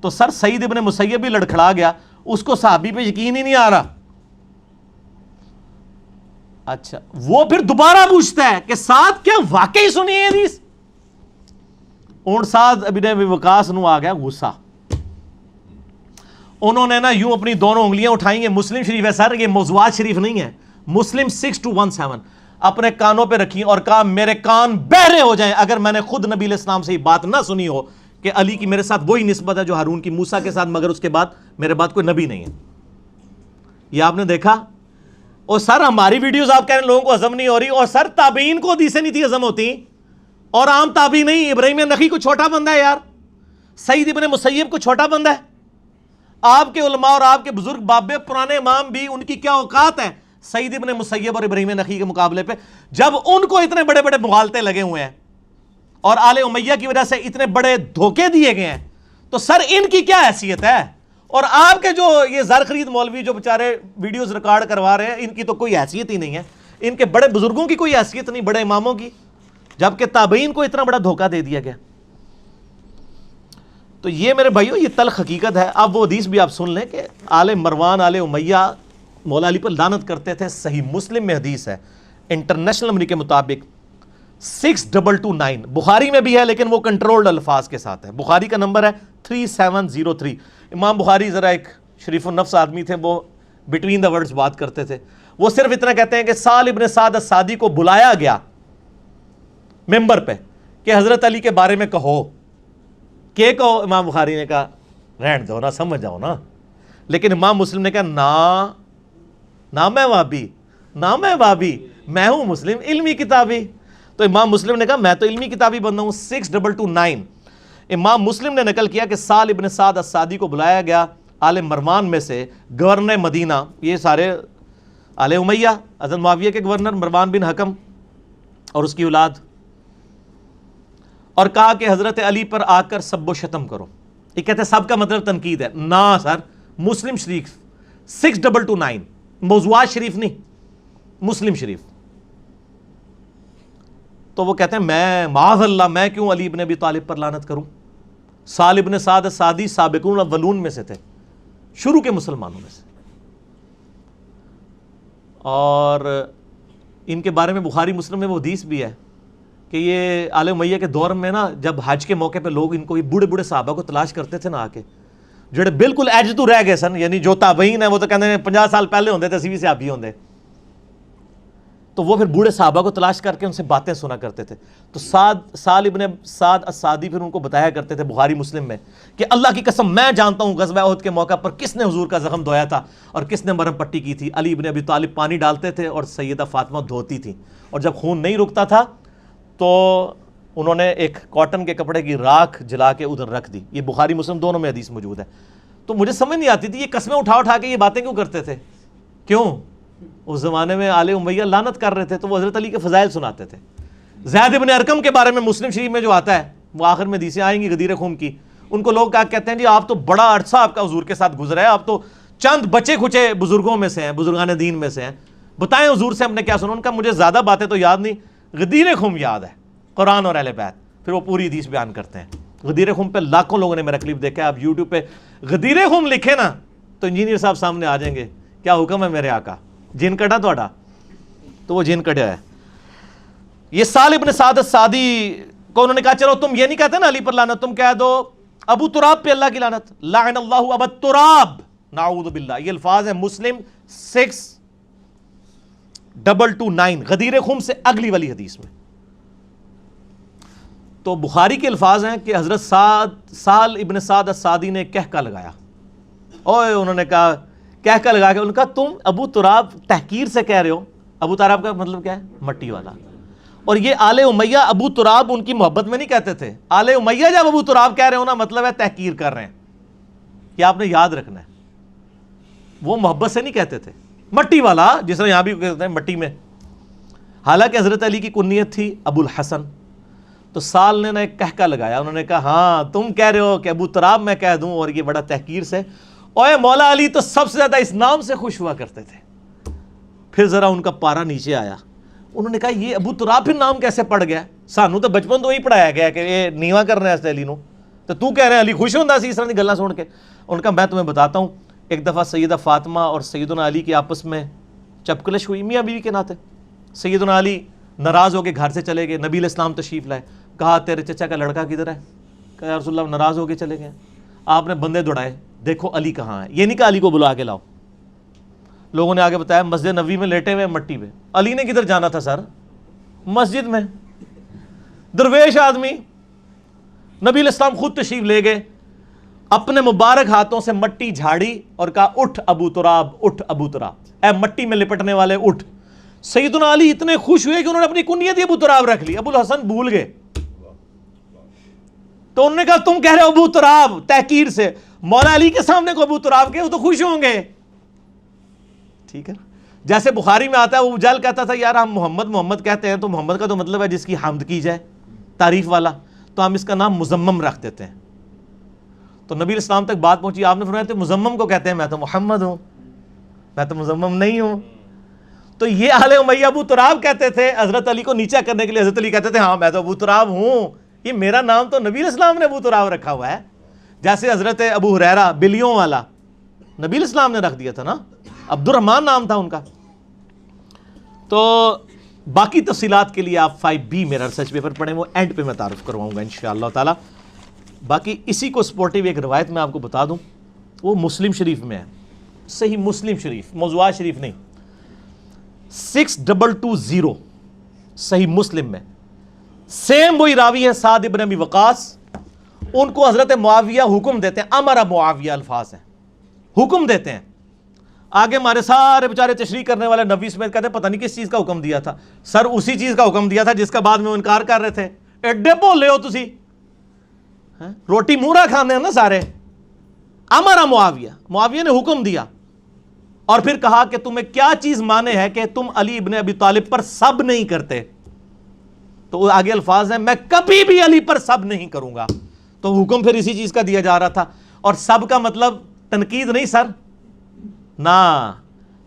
A: تو سر سعید ابن مسیب بھی لڑکھڑا گیا، اس کو صحابی پہ یقین ہی نہیں آ رہا. اچھا، وہ پھر دوبارہ پوچھتا ہے کہ سعد کیا واقعی سنی ہے حدیث؟ اور سعد ابن ابی وقاص نو آ گیا غصہ. انہوں نے نا یوں اپنی دونوں انگلیاں اٹھائیں گے. مسلم شریف ہے سر، یہ موضوعات شریف نہیں ہے. مسلم 6217 اپنے کانوں پہ رکھی اور کہا میرے کان بہرے ہو جائیں اگر میں نے خود نبی علیہ السلام سے یہ بات نہ سنی ہو کہ علی کی میرے ساتھ وہی نسبت ہے جو ہارون کی موسیٰ کے ساتھ، مگر اس کے بعد میرے بعد کوئی نبی نہیں ہے. یہ آپ نے دیکھا. اور سر ہماری ویڈیوز آپ کہہ رہے ہیں لوگوں کو ہضم نہیں ہو رہی، اور سر تابعین کو حدیثیں نہیں تھی ہضم ہوتی، اور عام تابعی نہیں. ابراہیم نخعی کو چھوٹا بندہ ہے یار، سعید ابن مسیب کو چھوٹا بندہ ہے. آپ کے علماء اور آپ کے بزرگ بابے پرانے امام بھی، ان کی کیا اوقات ہے سعید ابن مسیب اور ابراہیم نخعی کے مقابلے پہ، جب ان کو اتنے بڑے بڑے مغالطے لگے ہوئے ہیں اور آل امیہ کی وجہ سے اتنے بڑے دھوکے دیے گئے ہیں. تو سر ان کی کیا حیثیت ہے؟ اور آپ کے جو یہ زر خرید مولوی جو بیچارے ویڈیوز ریکارڈ کروا رہے ہیں، ان کی تو کوئی حیثیت ہی نہیں ہے. ان کے بڑے بزرگوں کی کوئی حیثیت نہیں، بڑے اماموں کی، جبکہ تابعین کو اتنا بڑا دھوکہ دے دیا گیا. تو یہ میرے بھائیو یہ تلخ حقیقت ہے. اب وہ حدیث بھی آپ سن لیں کہ آل مروان آل امیہ مولا علی پر لعنت کرتے تھے. صحیح مسلم میں حدیث ہے، انٹرنیشنل نمبر کے مطابق 6229 بخاری میں بھی ہے لیکن وہ کنٹرولڈ الفاظ کے ساتھ ہے. بخاری کا نمبر ہے 3703. امام بخاری ذرا ایک شریف النفس آدمی تھے, وہ بٹوین دا ورڈز بات کرتے تھے. وہ صرف اتنا کہتے ہیں کہ سہل ابن سعد الساعدی کو بلایا گیا ممبر پہ کہ حضرت علی کے بارے میں کہو. کہ کہو؟ امام بخاری نے کہا رہن دو نا, سمجھ جاؤ نا. لیکن امام مسلم نے کہا نہ میں وہابی, نہ میں وہابی, میں ہوں مسلم علمی کتابی. تو امام مسلم نے کہا میں تو علمی کتابی بندہ ہوں. 6229 امام مسلم نے نقل کیا کہ سہل ابن سعد الساعدی کو بلایا گیا آل مروان میں سے, گورنر مدینہ, یہ سارے آل امیہ, حضرت معاویہ کے گورنر مروان بن حکم اور اس کی اولاد, اور کہا کہ حضرت علی پر آ کر سب و شتم کرو. یہ کہتے ہیں سب کا مطلب تنقید ہے. نا سر, مسلم شریف 6229, موضوعات شریف نہیں, مسلم شریف. تو وہ کہتے ہیں میں معاذ اللہ, میں کیوں علی ابن ابی طالب پر لعنت کروں. سہل ابن سعد الساعدی سابقون الاولون میں سے تھے, شروع کے مسلمانوں میں سے, اور ان کے بارے میں بخاری مسلم میں وہ حدیث بھی ہے کہ یہ آل امیہ کے دور میں نا, جب حج کے موقع پہ لوگ ان کو, یہ بوڑھے بوڑھے صحابہ کو تلاش کرتے تھے نا آ کے, جڑے بالکل ایج تو رہ گئے سن, یعنی جو تابعین ہیں وہ تو کہتے ہیں 50 سال پہلے ہوندے تھے, سی صحابی ہوندے, تو وہ پھر بوڑھے صحابہ کو تلاش کر کے ان سے باتیں سنا کرتے تھے. تو سہل ابن سعد الساعدی پھر ان کو بتایا کرتے تھے بخاری مسلم میں کہ اللہ کی قسم میں جانتا ہوں غزوہ احد کے موقع پر کس نے حضور کا زخم دھویا تھا اور کس نے مرہم پٹی کی تھی. علی ابن ابی طالب پانی ڈالتے تھے اور سیدہ فاطمہ دھوتی تھیں, اور جب خون نہیں رکتا تھا تو انہوں نے ایک کاٹن کے کپڑے کی راکھ جلا کے ادھر رکھ دی. یہ بخاری مسلم دونوں میں حدیث موجود ہے. تو مجھے سمجھ نہیں آتی تھی یہ قسمیں اٹھا اٹھا کے یہ باتیں کیوں کرتے تھے. کیوں؟ اس زمانے میں آل امیہ لعنت کر رہے تھے تو وہ حضرت علی کے فضائل سناتے تھے. زید ابن ارقم کے بارے میں مسلم شریف میں جو آتا ہے, وہ آخر میں حدیثیں آئیں گی غدیر خم کی, ان کو لوگ کہتے ہیں جی آپ تو بڑا عرصہ آپ کا حضور کے ساتھ گزرا ہے, آپ تو چند بچے کھچے بزرگوں میں سے ہیں, بزرگان دین میں سے ہیں, بتائیں حضور سے ہم نے کیا سنا. ان کا مجھے زیادہ باتیں تو یاد نہیں, غدیر خم یاد ہے, قرآن اور اہل بیت. پھر وہ پوری حدیث بیان کرتے ہیں. غدیر خم پہ لاکھوں لوگوں نے میرا کلپ دیکھا ہے. آپ یوٹیوب پہ غدیر خم لکھے نا تو انجینئر صاحب سامنے آ جائیں گے, کیا حکم ہے میرے آقا, جن کٹا توڑا, تو وہ جن کٹیا ہے. یہ سہل ابن سعد الساعدی کو انہوں نے کہا چلو تم یہ نہیں کہتے نا علی پر لعنت, تم کہہ دو ابو تراب پہ اللہ کی لعنت, لعن اللہ ابا تراب, نعوذ باللہ. یہ الفاظ ہیں مسلم 6229, غدیر خم سے اگلی والی حدیث میں. تو بخاری کے الفاظ ہیں کہ حضرت سہل ابن سعد الساعدی نے کہکا لگایا, اوے انہوں نے کہا کہکا لگا کے, ان کا تم ابو تراب تحقیر سے کہہ رہے ہو. ابو تراب کا مطلب کیا ہے؟ مٹی والا. اور یہ آل امیہ ابو تراب ان کی محبت میں نہیں کہتے تھے. آل امیہ جب ابو تراب کہہ رہے ہو نا, مطلب ہے تحقیر کر رہے ہیں. یہ آپ نے یاد رکھنا ہے, وہ محبت سے نہیں کہتے تھے. مٹی والا جس طرح یہاں بھی کہتے ہیں مٹی میں. حالانکہ حضرت علی کی کنیت تھی ابو الحسن. تو سال نے ایک کہکا لگایا, انہوں نے کہا ہاں تم کہہ رہے ہو کہ ابو تراب میں کہہ دوں, اور یہ بڑا تحقیر سے. اوے مولا علی تو سب سے زیادہ اس نام سے خوش ہوا کرتے تھے. پھر ذرا ان کا پارا نیچے آیا, انہوں نے کہا یہ ابو تراب پھر نام کیسے پڑ گیا, سانو تو بچپن تو ہی پڑھایا گیا کہ یہ نیوا کرنا ہے علی نو, تو کہہ رہے ہیں علی خوش ہوتا سی اس طرح کی گلاں سن کے. ان کا میں تمہیں بتاتا ہوں, ایک دفعہ سیدہ فاطمہ اور سیدنا علی کی آپس میں چپکلش ہوئی میاں بیوی کے ناطے. سیدنا علی ناراض ہو کے گھر سے چلے گئے, نبی علیہ السلام تشریف لائے, کہا تیرے چچا کا لڑکا کدھر ہے؟ کہا یا رسول اللہ ناراض ہو کے چلے گئے. آپ نے بندے دوڑائے, دیکھو علی کہاں ہے. یہ نہیں کہا علی کو بلا کے لاؤ. لوگوں نے آگے بتایا مسجد نبوی میں لیٹے ہوئے مٹی پہ. علی نے کدھر جانا تھا سر؟ مسجد میں. درویش آدمی. نبی علیہ السلام خود تشریف لے گئے, اپنے مبارک ہاتھوں سے مٹی جھاڑی اور کہا اٹھ ابو تراب, اٹھ ابو تراب, اے مٹی میں لپٹنے والے اٹھ. سیدنا علی اتنے خوش ہوئے کہ انہوں نے اپنی کنیت ابو تراب رکھ لی, ابو الحسن بھول گئے. تو انہوں نے کہا تم کہہ رہے ہو ابو تراب تحقیر سے, مولا علی کے سامنے کو ابو تراب کے, وہ تو خوش ہوں گے. ٹھیک ہے, جیسے بخاری میں آتا ہے وہ جال کہتا تھا یار ہم محمد کہتے ہیں تو محمد کا تو مطلب ہے جس کی حمد کی جائے, تعریف والا, تو ہم اس کا نام مزمم رکھ دیتے ہیں. تو نبی علیہ السلام تک بات پہنچی, آپ نے فرمایا تو مزمم کو کہتے ہیں, میں تو محمد ہوں, میں تو مزمم نہیں ہوں. تو یہ آل امیہ ابو تراب کہتے تھے حضرت علی کو نیچا کرنے کے لیے. حضرت علی کہتے تھے ہاں میں تو ابو تراب ہوں, یہ میرا نام تو نبی علیہ السلام نے ابو تراب رکھا ہوا ہے. جیسے حضرت ابو ہریرہ بلیوں والا نبی علیہ السلام نے رکھ دیا تھا نا, عبد الرحمن نام تھا ان کا. تو باقی تفصیلات کے لیے آپ 5B میرا ریسرچ پیپر پڑھیں، وہ اینڈ پہ میں تعارف کرواؤں گا انشاءاللہ تعالی۔ باقی اسی کو سپورٹیو ایک روایت میں آپ کو بتا دوں، وہ مسلم شریف میں ہے، صحیح مسلم شریف، موضوعات شریف نہیں، 6220 صحیح مسلم میں، سیم وہی راوی ہے سعد ابن ابی وقاص، ان کو حضرت معاویہ حکم دیتے ہیں، امر معاویہ الفاظ ہیں، حکم دیتے ہیں۔ آگے ہمارے سارے بیچارے تشریح کرنے والے نبی سمیت کہتے ہیں پتہ نہیں کس چیز کا حکم دیا تھا، سر اسی چیز کا حکم دیا تھا جس کا بعد میں وہ انکار کر رہے تھے، ایڈے بولے ہو تسی، روٹی مورا کھانے ہیں نا سارے۔ امر معاویہ، معاویہ نے حکم دیا اور پھر کہا کہ تمہیں کیا چیز مانے ہے کہ تم علی ابن ابی طالب پر سب نہیں کرتے، تو آگے الفاظ ہیں میں کبھی بھی علی پر سب نہیں کروں گا، تو حکم پھر اسی چیز کا دیا جا رہا تھا۔ اور سب کا مطلب تنقید نہیں سر، نا،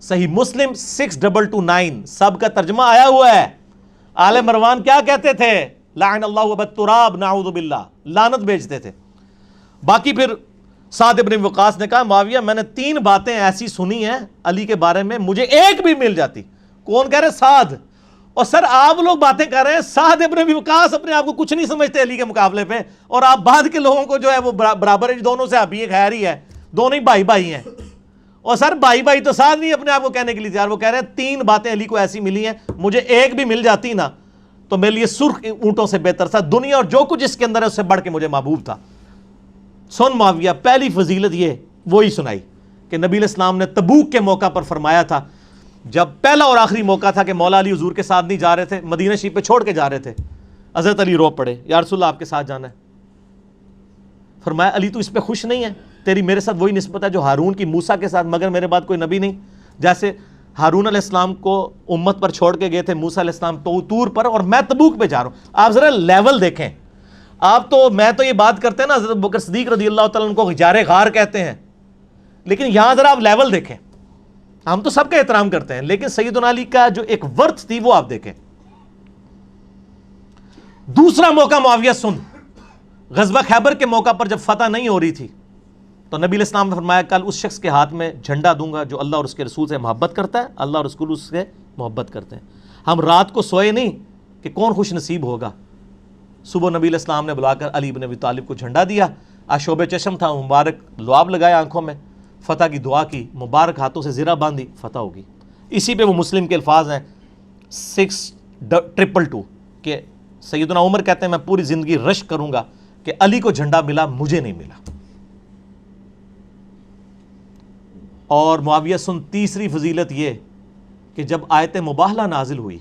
A: صحیح مسلم 6229 سب کا ترجمہ آیا ہوا ہے۔ آل مروان کیا کہتے تھے؟ لعن اللہ ابا التراب، نعوذ باللہ، لعنت بھیجتے تھے۔ باقی پھر سعد ابن وقاص نے کہا معاویہ میں نے 3 باتیں ایسی سنی ہیں علی کے بارے میں، مجھے ایک بھی مل جاتی۔ کون کہہ رہے؟ سعد۔ اور سر آپ لوگ باتیں کر رہے ہیں، سعد ابن ابی وقاص اپنے آپ کو کچھ نہیں سمجھتے علی کے مقابلے پہ، اور آپ بعد کے لوگوں کو جو ہے وہ برابر ہے، دونوں سے ابھی خیر ہی ہے، دونوں ہی بھائی بھائی ہیں۔ اور سر بھائی بھائی تو سعد نہیں اپنے آپ کو کہنے کے لیے تیار، وہ کہہ رہے ہیں 3 باتیں علی کو ایسی ملی ہیں، مجھے ایک بھی مل جاتی نا تو میرے لیے سرخ اونٹوں سے بہتر تھا، دنیا اور جو کچھ اس کے اندر ہے اس سے بڑھ کے مجھے محبوب تھا۔ سن معاویہ، پہلی فضیلت یہ وہی سنائی کہ نبی علیہ السلام نے تبوک کے موقع پر فرمایا تھا، جب پہلا اور آخری موقع تھا کہ مولا علی حضور کے ساتھ نہیں جا رہے تھے، مدینہ شریف پہ چھوڑ کے جا رہے تھے، حضرت علی رو پڑے، یا رسول اللہ آپ کے ساتھ جانا ہے۔ فرمایا علی تو اس پہ خوش نہیں ہے، تیری میرے ساتھ وہی نسبت ہے جو ہارون کی موسیٰ کے ساتھ، مگر میرے بعد کوئی نبی نہیں۔ جیسے ہارون علیہ السلام کو امت پر چھوڑ کے گئے تھے موسیٰ علیہ السلام تو طور پر، اور میں تبوک پہ جا رہا ہوں۔ آپ ذرا لیول دیکھیں، آپ تو میں تو یہ بات کرتے ہیں نا حضرت بکر صدیق رضی اللہ تعالیٰ ان کو غجار غار کہتے ہیں، لیکن یہاں ذرا آپ لیول دیکھیں، ہم تو سب کا احترام کرتے ہیں لیکن سیدنا علی کا جو ایک ورث تھی وہ آپ دیکھیں۔ دوسرا موقع معاویہ سن، غزوہ خیبر کے موقع پر جب فتح نہیں ہو رہی تھی تو نبی علیہ السلام نے فرمایا کل اس شخص کے ہاتھ میں جھنڈا دوں گا جو اللہ اور اس کے رسول سے محبت کرتا ہے، اللہ اور رسول اس سے محبت کرتے ہیں۔ ہم رات کو سوئے نہیں کہ کون خوش نصیب ہوگا، صبح نبی علیہ السلام نے بلا کر علی بن ابی طالب کو جھنڈا دیا، آشوب چشم تھا، مبارک لعاب لگایا آنکھوں میں، فتح کی دعا کی، مبارک ہاتھوں سے زرہ باندھی، فتح ہوگی۔ اسی پہ وہ مسلم کے الفاظ ہیں 6222 کہ سیدنا عمر کہتے ہیں میں پوری زندگی رشک کروں گا کہ علی کو جھنڈا ملا، مجھے نہیں ملا۔ اور معاویہ سن، تیسری فضیلت یہ کہ جب آیت مباہلہ نازل ہوئی،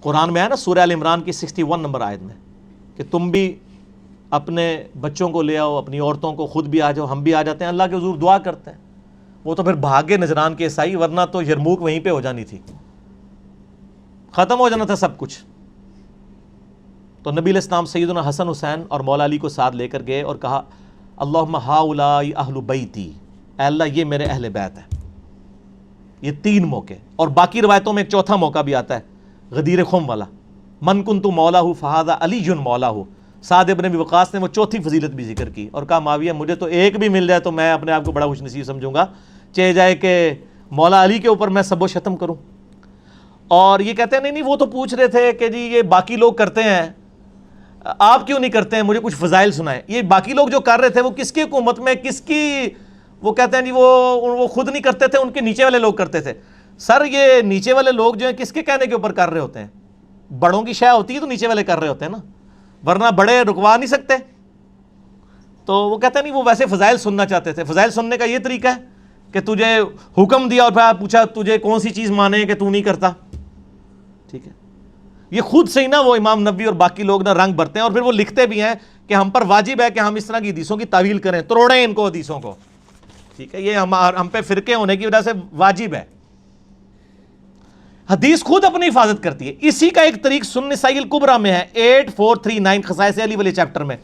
A: قرآن میں ہے نا سورہ ال عمران کی 61 نمبر آیت میں کہ تم بھی اپنے بچوں کو لے آؤ، اپنی عورتوں کو، خود بھی آ جاؤ، ہم بھی آ جاتے ہیں، اللہ کے حضور دعا کرتے ہیں۔ وہ تو پھر بھاگے نجران کے عیسائی، ورنہ تو یرموک وہیں پہ ہو جانی تھی، ختم ہو جانا تھا سب کچھ۔ تو نبی علیہ السلام سیدنا حسن حسین اور مولا علی کو ساتھ لے کر گئے اور کہا اللہم ہاؤلاء اہل بیتی، اے اللہ یہ میرے اہل بیت ہیں۔ یہ 3 موقع، اور باقی روایتوں میں ایک چوتھا موقع بھی آتا ہے غدیر خم والا، من کنت مولا فہذا علی مولا۔ سعد ابن ابی وقاص نے وہ چوتھی فضیلت بھی ذکر کی اور کہا معاویہ مجھے تو ایک بھی مل جائے تو میں اپنے آپ کو بڑا خوش نصیب سمجھوں گا، چاہے جائے کہ مولا علی کے اوپر میں سب و شتم کروں۔ اور یہ کہتے ہیں نہیں وہ تو پوچھ رہے تھے کہ جی یہ باقی لوگ کرتے ہیں آپ کیوں نہیں کرتے ہیں، مجھے کچھ فضائل سنائیں۔ یہ باقی لوگ جو کر رہے تھے وہ کس کی حکومت میں، کس کی، وہ کہتے ہیں جی وہ خود نہیں کرتے تھے، ان کے نیچے والے لوگ کرتے تھے۔ سر یہ نیچے والے لوگ جو ہیں کس کے کہنے کے اوپر کر رہے ہوتے ہیں؟ بڑوں کی شے ہوتی ہے تو نیچے والے کر رہے ہوتے ہیں نا، ورنہ بڑے رکوا نہیں سکتے۔ تو وہ کہتے ہیں نہیں وہ ویسے فضائل سننا چاہتے تھے۔ فضائل سننے کا یہ طریقہ ہے کہ تجھے حکم دیا اور پھر پوچھا تجھے کون سی چیز مانے کہ تو نہیں کرتا، ٹھیک ہے۔ یہ خود سے ہی نا وہ امام نبوی اور باقی لوگ نا رنگ بھرتے ہیں، اور پھر وہ لکھتے بھی ہیں کہ ہم پر واجب ہے کہ ہم اس طرح کی حدیثوں کی تعویل کریں، توڑیں ان کو حدیثوں کو، ٹھیک ہے۔ یہ ہم پہ فرقے ہونے کی وجہ سے واجب ہے۔ حدیث خود اپنی حفاظت کرتی ہے۔ اسی کا ایک طریق سنن نسائی الکبریٰ میں ہے 8439 خصائص علی والے چیپٹر میں،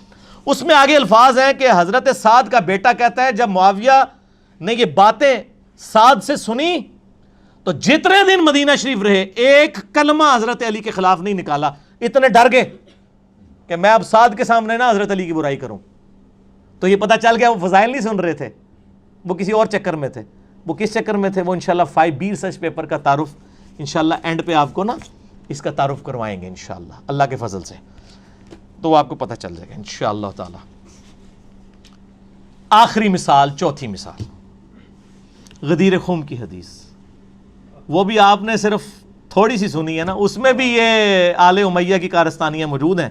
A: اس میں آگے الفاظ ہیں کہ حضرت سعد کا بیٹا کہتا ہے جب معاویہ نے یہ باتیں سعد سے سنی تو جتنے دن مدینہ شریف رہے ایک کلمہ حضرت علی کے خلاف نہیں نکالا، اتنے ڈر گئے کہ میں اب سعد کے سامنے نا حضرت علی کی برائی کروں۔ تو یہ پتہ چل گیا وہ فضائل نہیں سن رہے تھے، وہ کسی اور چکر میں تھے۔ وہ کس چکر میں تھے وہ انشاءاللہ 5B ریسرچ پیپر کا تعارف انشاءاللہ اینڈ پہ آپ کو نا اس کا تعارف کروائیں گے انشاءاللہ اللہ کے فضل سے، تو آپ کو پتہ چل جائے گا انشاءاللہ تعالی۔ آخری مثال، چوتھی مثال، غدیر خم کی حدیث، وہ بھی آپ نے صرف تھوڑی سی سنی ہے نا، اس میں بھی یہ آل امیہ کی کارستانیاں موجود ہیں۔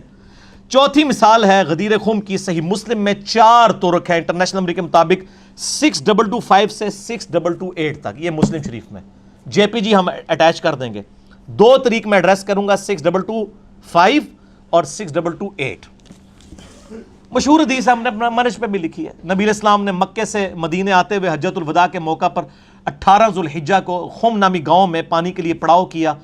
A: چوتھی مثال ہے غدیر خم کی، صحیح مسلم میں 4 طرق ہے انٹرنیشنل نمبر کے مطابق 6225 سے 6228 تک، یہ مسلم شریف میں، جے پی جی ہم اٹیچ کر دیں گے۔ 2 طریق میں ایڈریس کروں گا، 6225 اور 6228۔ مشہور حدیث ہم نے اپنا منج پہ بھی لکھی ہے، نبی علیہ السلام نے مکے سے مدینے آتے ہوئے حجۃ الوداع کے موقع پر 18 ذوالحجہ کو خم نامی گاؤں میں پانی کے لیے پڑاؤ کیا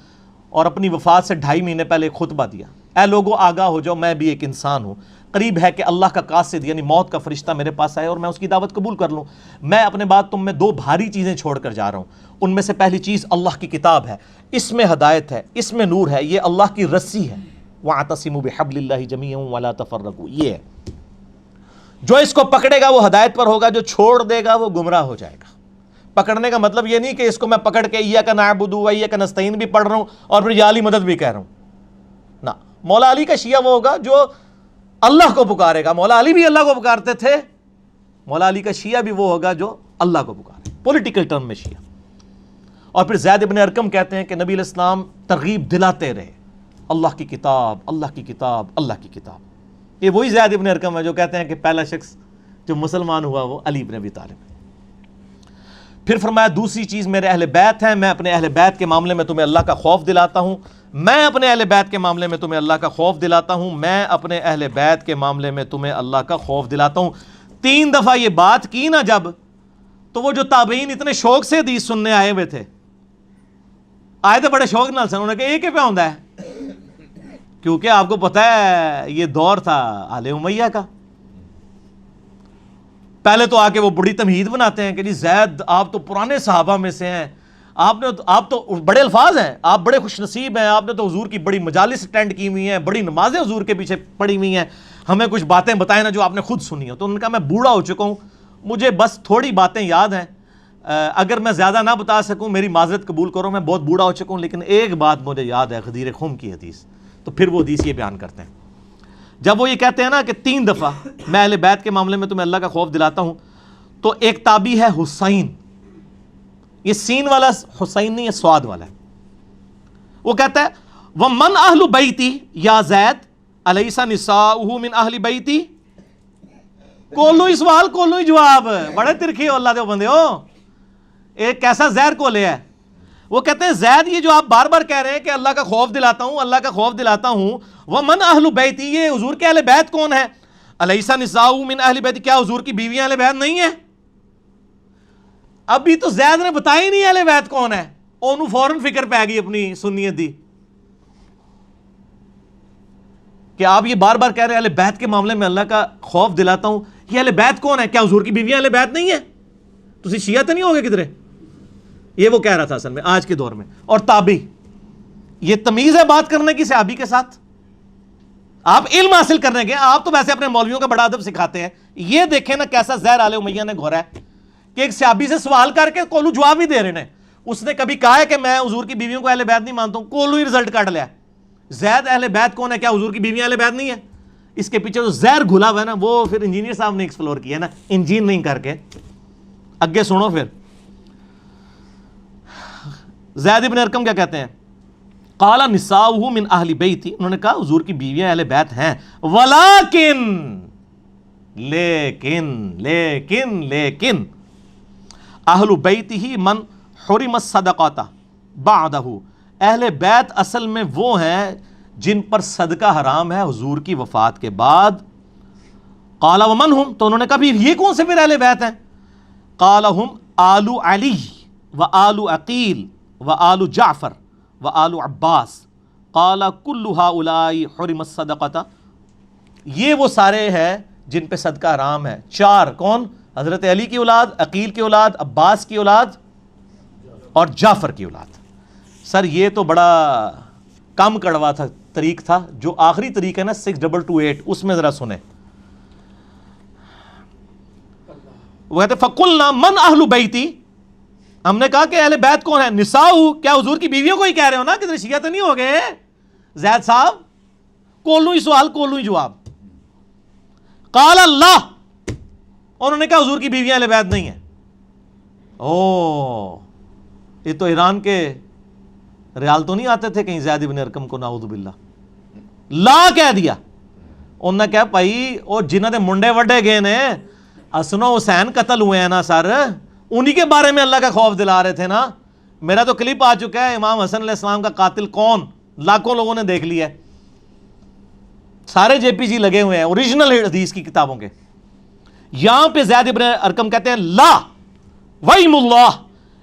A: اور اپنی وفات سے 2.5 مہینے پہلے خطبہ دیا، اے لوگو آگاہ ہو جاؤ، میں بھی ایک انسان ہوں، قریب ہے کہ اللہ کا قاصد یعنی موت کا فرشتہ میرے پاس آئے اور میں اس کی دعوت قبول کر لوں۔ میں اپنے بعد تم میں 2 بھاری چیزیں چھوڑ کر جا رہا ہوں، ان میں سے پہلی چیز اللہ کی کتاب ہے، اس میں ہدایت ہے، اس میں نور ہے، یہ اللہ کی رسی ہے، وَاعْتَصِمُوا بِحَبْلِ اللَّهِ جَمِيعًا وَلَا تَفَرَّقُوا، یہ ہے، جو اس کو پکڑے گا وہ ہدایت پر ہوگا، جو چھوڑ دے گا وہ گمراہ ہو جائے گا۔ پکڑنے کا مطلب یہ نہیں کہ اس کو میں پکڑ کے ایاک نعبد و ایاک نستعین بھی پڑھ رہا ہوں اور پھر یا علی مدد بھی کہہ رہا ہوں، نہ، مولا علی کا شیعہ وہ ہوگا جو اللہ کو پکارے گا، مولا علی بھی اللہ کو پکارتے تھے، مولا علی کا شیعہ بھی وہ ہوگا جو اللہ کو پکارے، پولیٹیکل ٹرم میں شیعہ۔ اور پھر زید ابن ارقم کہتے ہیں کہ نبی علیہ السلام ترغیب دلاتے رہے، اللہ کی کتاب، اللہ کی کتاب، اللہ کی کتاب۔ یہ وہی زید ابن ارقم ہے جو کہتے ہیں کہ پہلا شخص جو مسلمان ہوا وہ علی بن ابی طالب ہے۔ پھر فرمایا دوسری چیز میرے اہل بیت ہیں، میں اپنے اہل بیت کے معاملے میں تمہیں اللہ کا خوف دلاتا ہوں، میں اپنے اہل بیت کے معاملے میں تمہیں اللہ کا خوف دلاتا ہوں، میں اپنے اہل بیت کے معاملے میں تمہیں اللہ کا خوف دلاتا ہوں۔ 3 دفعہ یہ بات کی نا جب، تو وہ جو تابعین اتنے شوق سے حدیث سننے آئے ہوئے تھے، آئے تھے بڑے شوق نال سن، انہوں نے کہا یہ کیا پہ ہوندا ہے، کیونکہ آپ کو پتہ ہے یہ دور تھا آل امیہ کا۔ پہلے تو آ کے وہ بڑی تمہید بناتے ہیں کہ جی زید آپ تو پرانے صحابہ میں سے ہیں، آپ تو بڑے الفاظ ہیں، آپ بڑے خوش نصیب ہیں، آپ نے تو حضور کی بڑی مجالس اٹینڈ کی ہوئی ہیں، بڑی نمازیں حضور کے پیچھے پڑھی ہوئی ہیں، ہمیں کچھ باتیں بتائیں نا جو آپ نے خود سنی ہو۔ تو انہوں نے کہا میں بوڑھا ہو چکا ہوں، مجھے بس تھوڑی باتیں یاد ہیں، اگر میں زیادہ نہ بتا سکوں میری معذرت قبول کرو، میں بہت بوڑھا ہو چکا ہوں، لیکن ایک بات مجھے یاد ہے، غدیر خم کی حدیث۔ تو پھر وہ حدیث یہ بیان کرتے ہیں، جب وہ یہ کہتے ہیں نا کہ 3 دفعہ میں اہل بیت کے معاملے میں تمہیں اللہ کا خوف دلاتا ہوں، تو ایک تابعی ہے حسین، یہ سین والا حسین نہیں ہے، سواد والا ہے، وہ کہتا ہے وَمَنْ أَهْلُ بَيْتِي یا زید أَلَيْسَ نِسَاؤُهُ مِنْ أَهْلِ بَيْتِي، کولو ہی سوال کولو ہی جواب، بڑے ترکھے ہو اللہ دے بندے ہو، ایک کیسا زہر کولے ہے۔ وہ کہتے ہیں زید یہ جو آپ بار بار کہہ رہے ہیں کہ اللہ کا خوف دلاتا ہوں، اللہ کا خوف دلاتا ہوں، وَمَنْ أَهْلُ بَيْتِي، یہ حضور کے اہل بیت کون ہے، أَلَيْسَ نِسَاؤُهُ مِنْ أَهْلِ بَيْتِي، کیا حضور کی بیویاں اہل بیت نہیں ہیں؟ ابھی تو زید نے بتایا ہی نہیں اہل بیت کون ہے، انہوں فوراً فکر پہ گئی اپنی سنیت دی کہ آپ یہ بار بار کہہ رہے ہیں اہل بیت کے معاملے میں اللہ کا خوف دلاتا ہوں، یہ اہل بیت کون ہے، کیا حضور کی بیویاں اہل بیت نہیں ہیں؟ تسی شیعہ تو نہیں ہوگے کدھرے؟ یہ وہ کہہ رہا تھا اصل میں آج کے دور میں۔ اور تابعی، یہ تمیز ہے بات کرنے کی صحابی کے ساتھ؟ آپ علم حاصل کرنے گئے، آپ تو ویسے اپنے مولویوں کا بڑا ادب سکھاتے ہیں، یہ دیکھیں نا کیسا زہر آل امیہ نے گھورا ہے کہ ایک صحابی سے سوال کر کے کولو جواب ہی دے رہے ہیں۔ اس نے کبھی کہا ہے کہ میں حضور کی بیویوں کو اہل بیت نہیں مانتا ہوں، کولو ہی رزلٹ کاٹ لیا۔ زید اہل بیت کون ہے، کیا حضور کی بیویاں اہل بیت نہیں ہیں؟ اس کے پیچھے جو زہر گھلا ہوا ہے نا وہ پھر انجینئر صاحب نے ایکسپلور کیا نا، انجین نہیں کر کے۔ اگے سنو پھر زید ابن ارقم کیا کہتے ہیں، قال نساؤہ من اہل بیتی، انہوں نے کہا حضور کی بیویاں اہل بیت ہیں، ولیکن لیکن اہل بیتہ من حرم الصدقۃ بعدہ، اہل بیت اصل میں وہ ہیں جن پر صدقہ حرام ہے حضور کی وفات کے بعد۔ قال ومن ہم، تو انہوں نے کہا یہ کون سے پھر اہل بیت ہیں؟ قال ہم آل علی و آل عقیل و آل جعفر و آل عباس، قال کل ہؤلاء حرم الصدقۃ، یہ وہ سارے ہیں جن پہ صدقہ حرام ہے۔ 4 کون؟ حضرت علی کی اولاد، عقیل کی اولاد، عباس کی اولاد اور جعفر کی اولاد۔ سر یہ تو بڑا کم کڑوا تھا طریق تھا، جو آخری طریق ہے نا 6228، اس میں ذرا سنیں۔ وہ کہتے فقلنا من اہل بیتی، ہم نے کہا کہ اہل بیت کون ہے؟ نساؤ، کیا حضور کی بیویوں کو ہی کہہ رہے ہو نا؟ کتنے شیعہ تو نہیں ہو گئے زید صاحب؟ کولوں ہی سوال کولوں ہی جواب. قال اللہ، انہوں نے کہا حضور کی بیویاں اہل بیت نہیں ہیں. او یہ تو ایران کے ریال تو نہیں آتے تھے کہیں زید ابن ارقم کو، نعوذ باللہ. لا کہہ دیا. انہوں نے کہا بھائی وہ جنہوں نے منڈے وڈے گئے نے، حسن و حسین قتل ہوئے ہیں نا سر، انہی کے بارے میں اللہ کا خوف دلا رہے تھے نا. میرا تو کلپ آ چکا ہے امام حسن علیہ السلام کا قاتل کون، لاکھوں لوگوں نے دیکھ لیا ہے، سارے جے پی جی لگے ہوئے ہیں اوریجنل حدیث کی کتابوں کے. یہاں پہ زید ابن ارقم کہتے ہیں لا ویم اللہ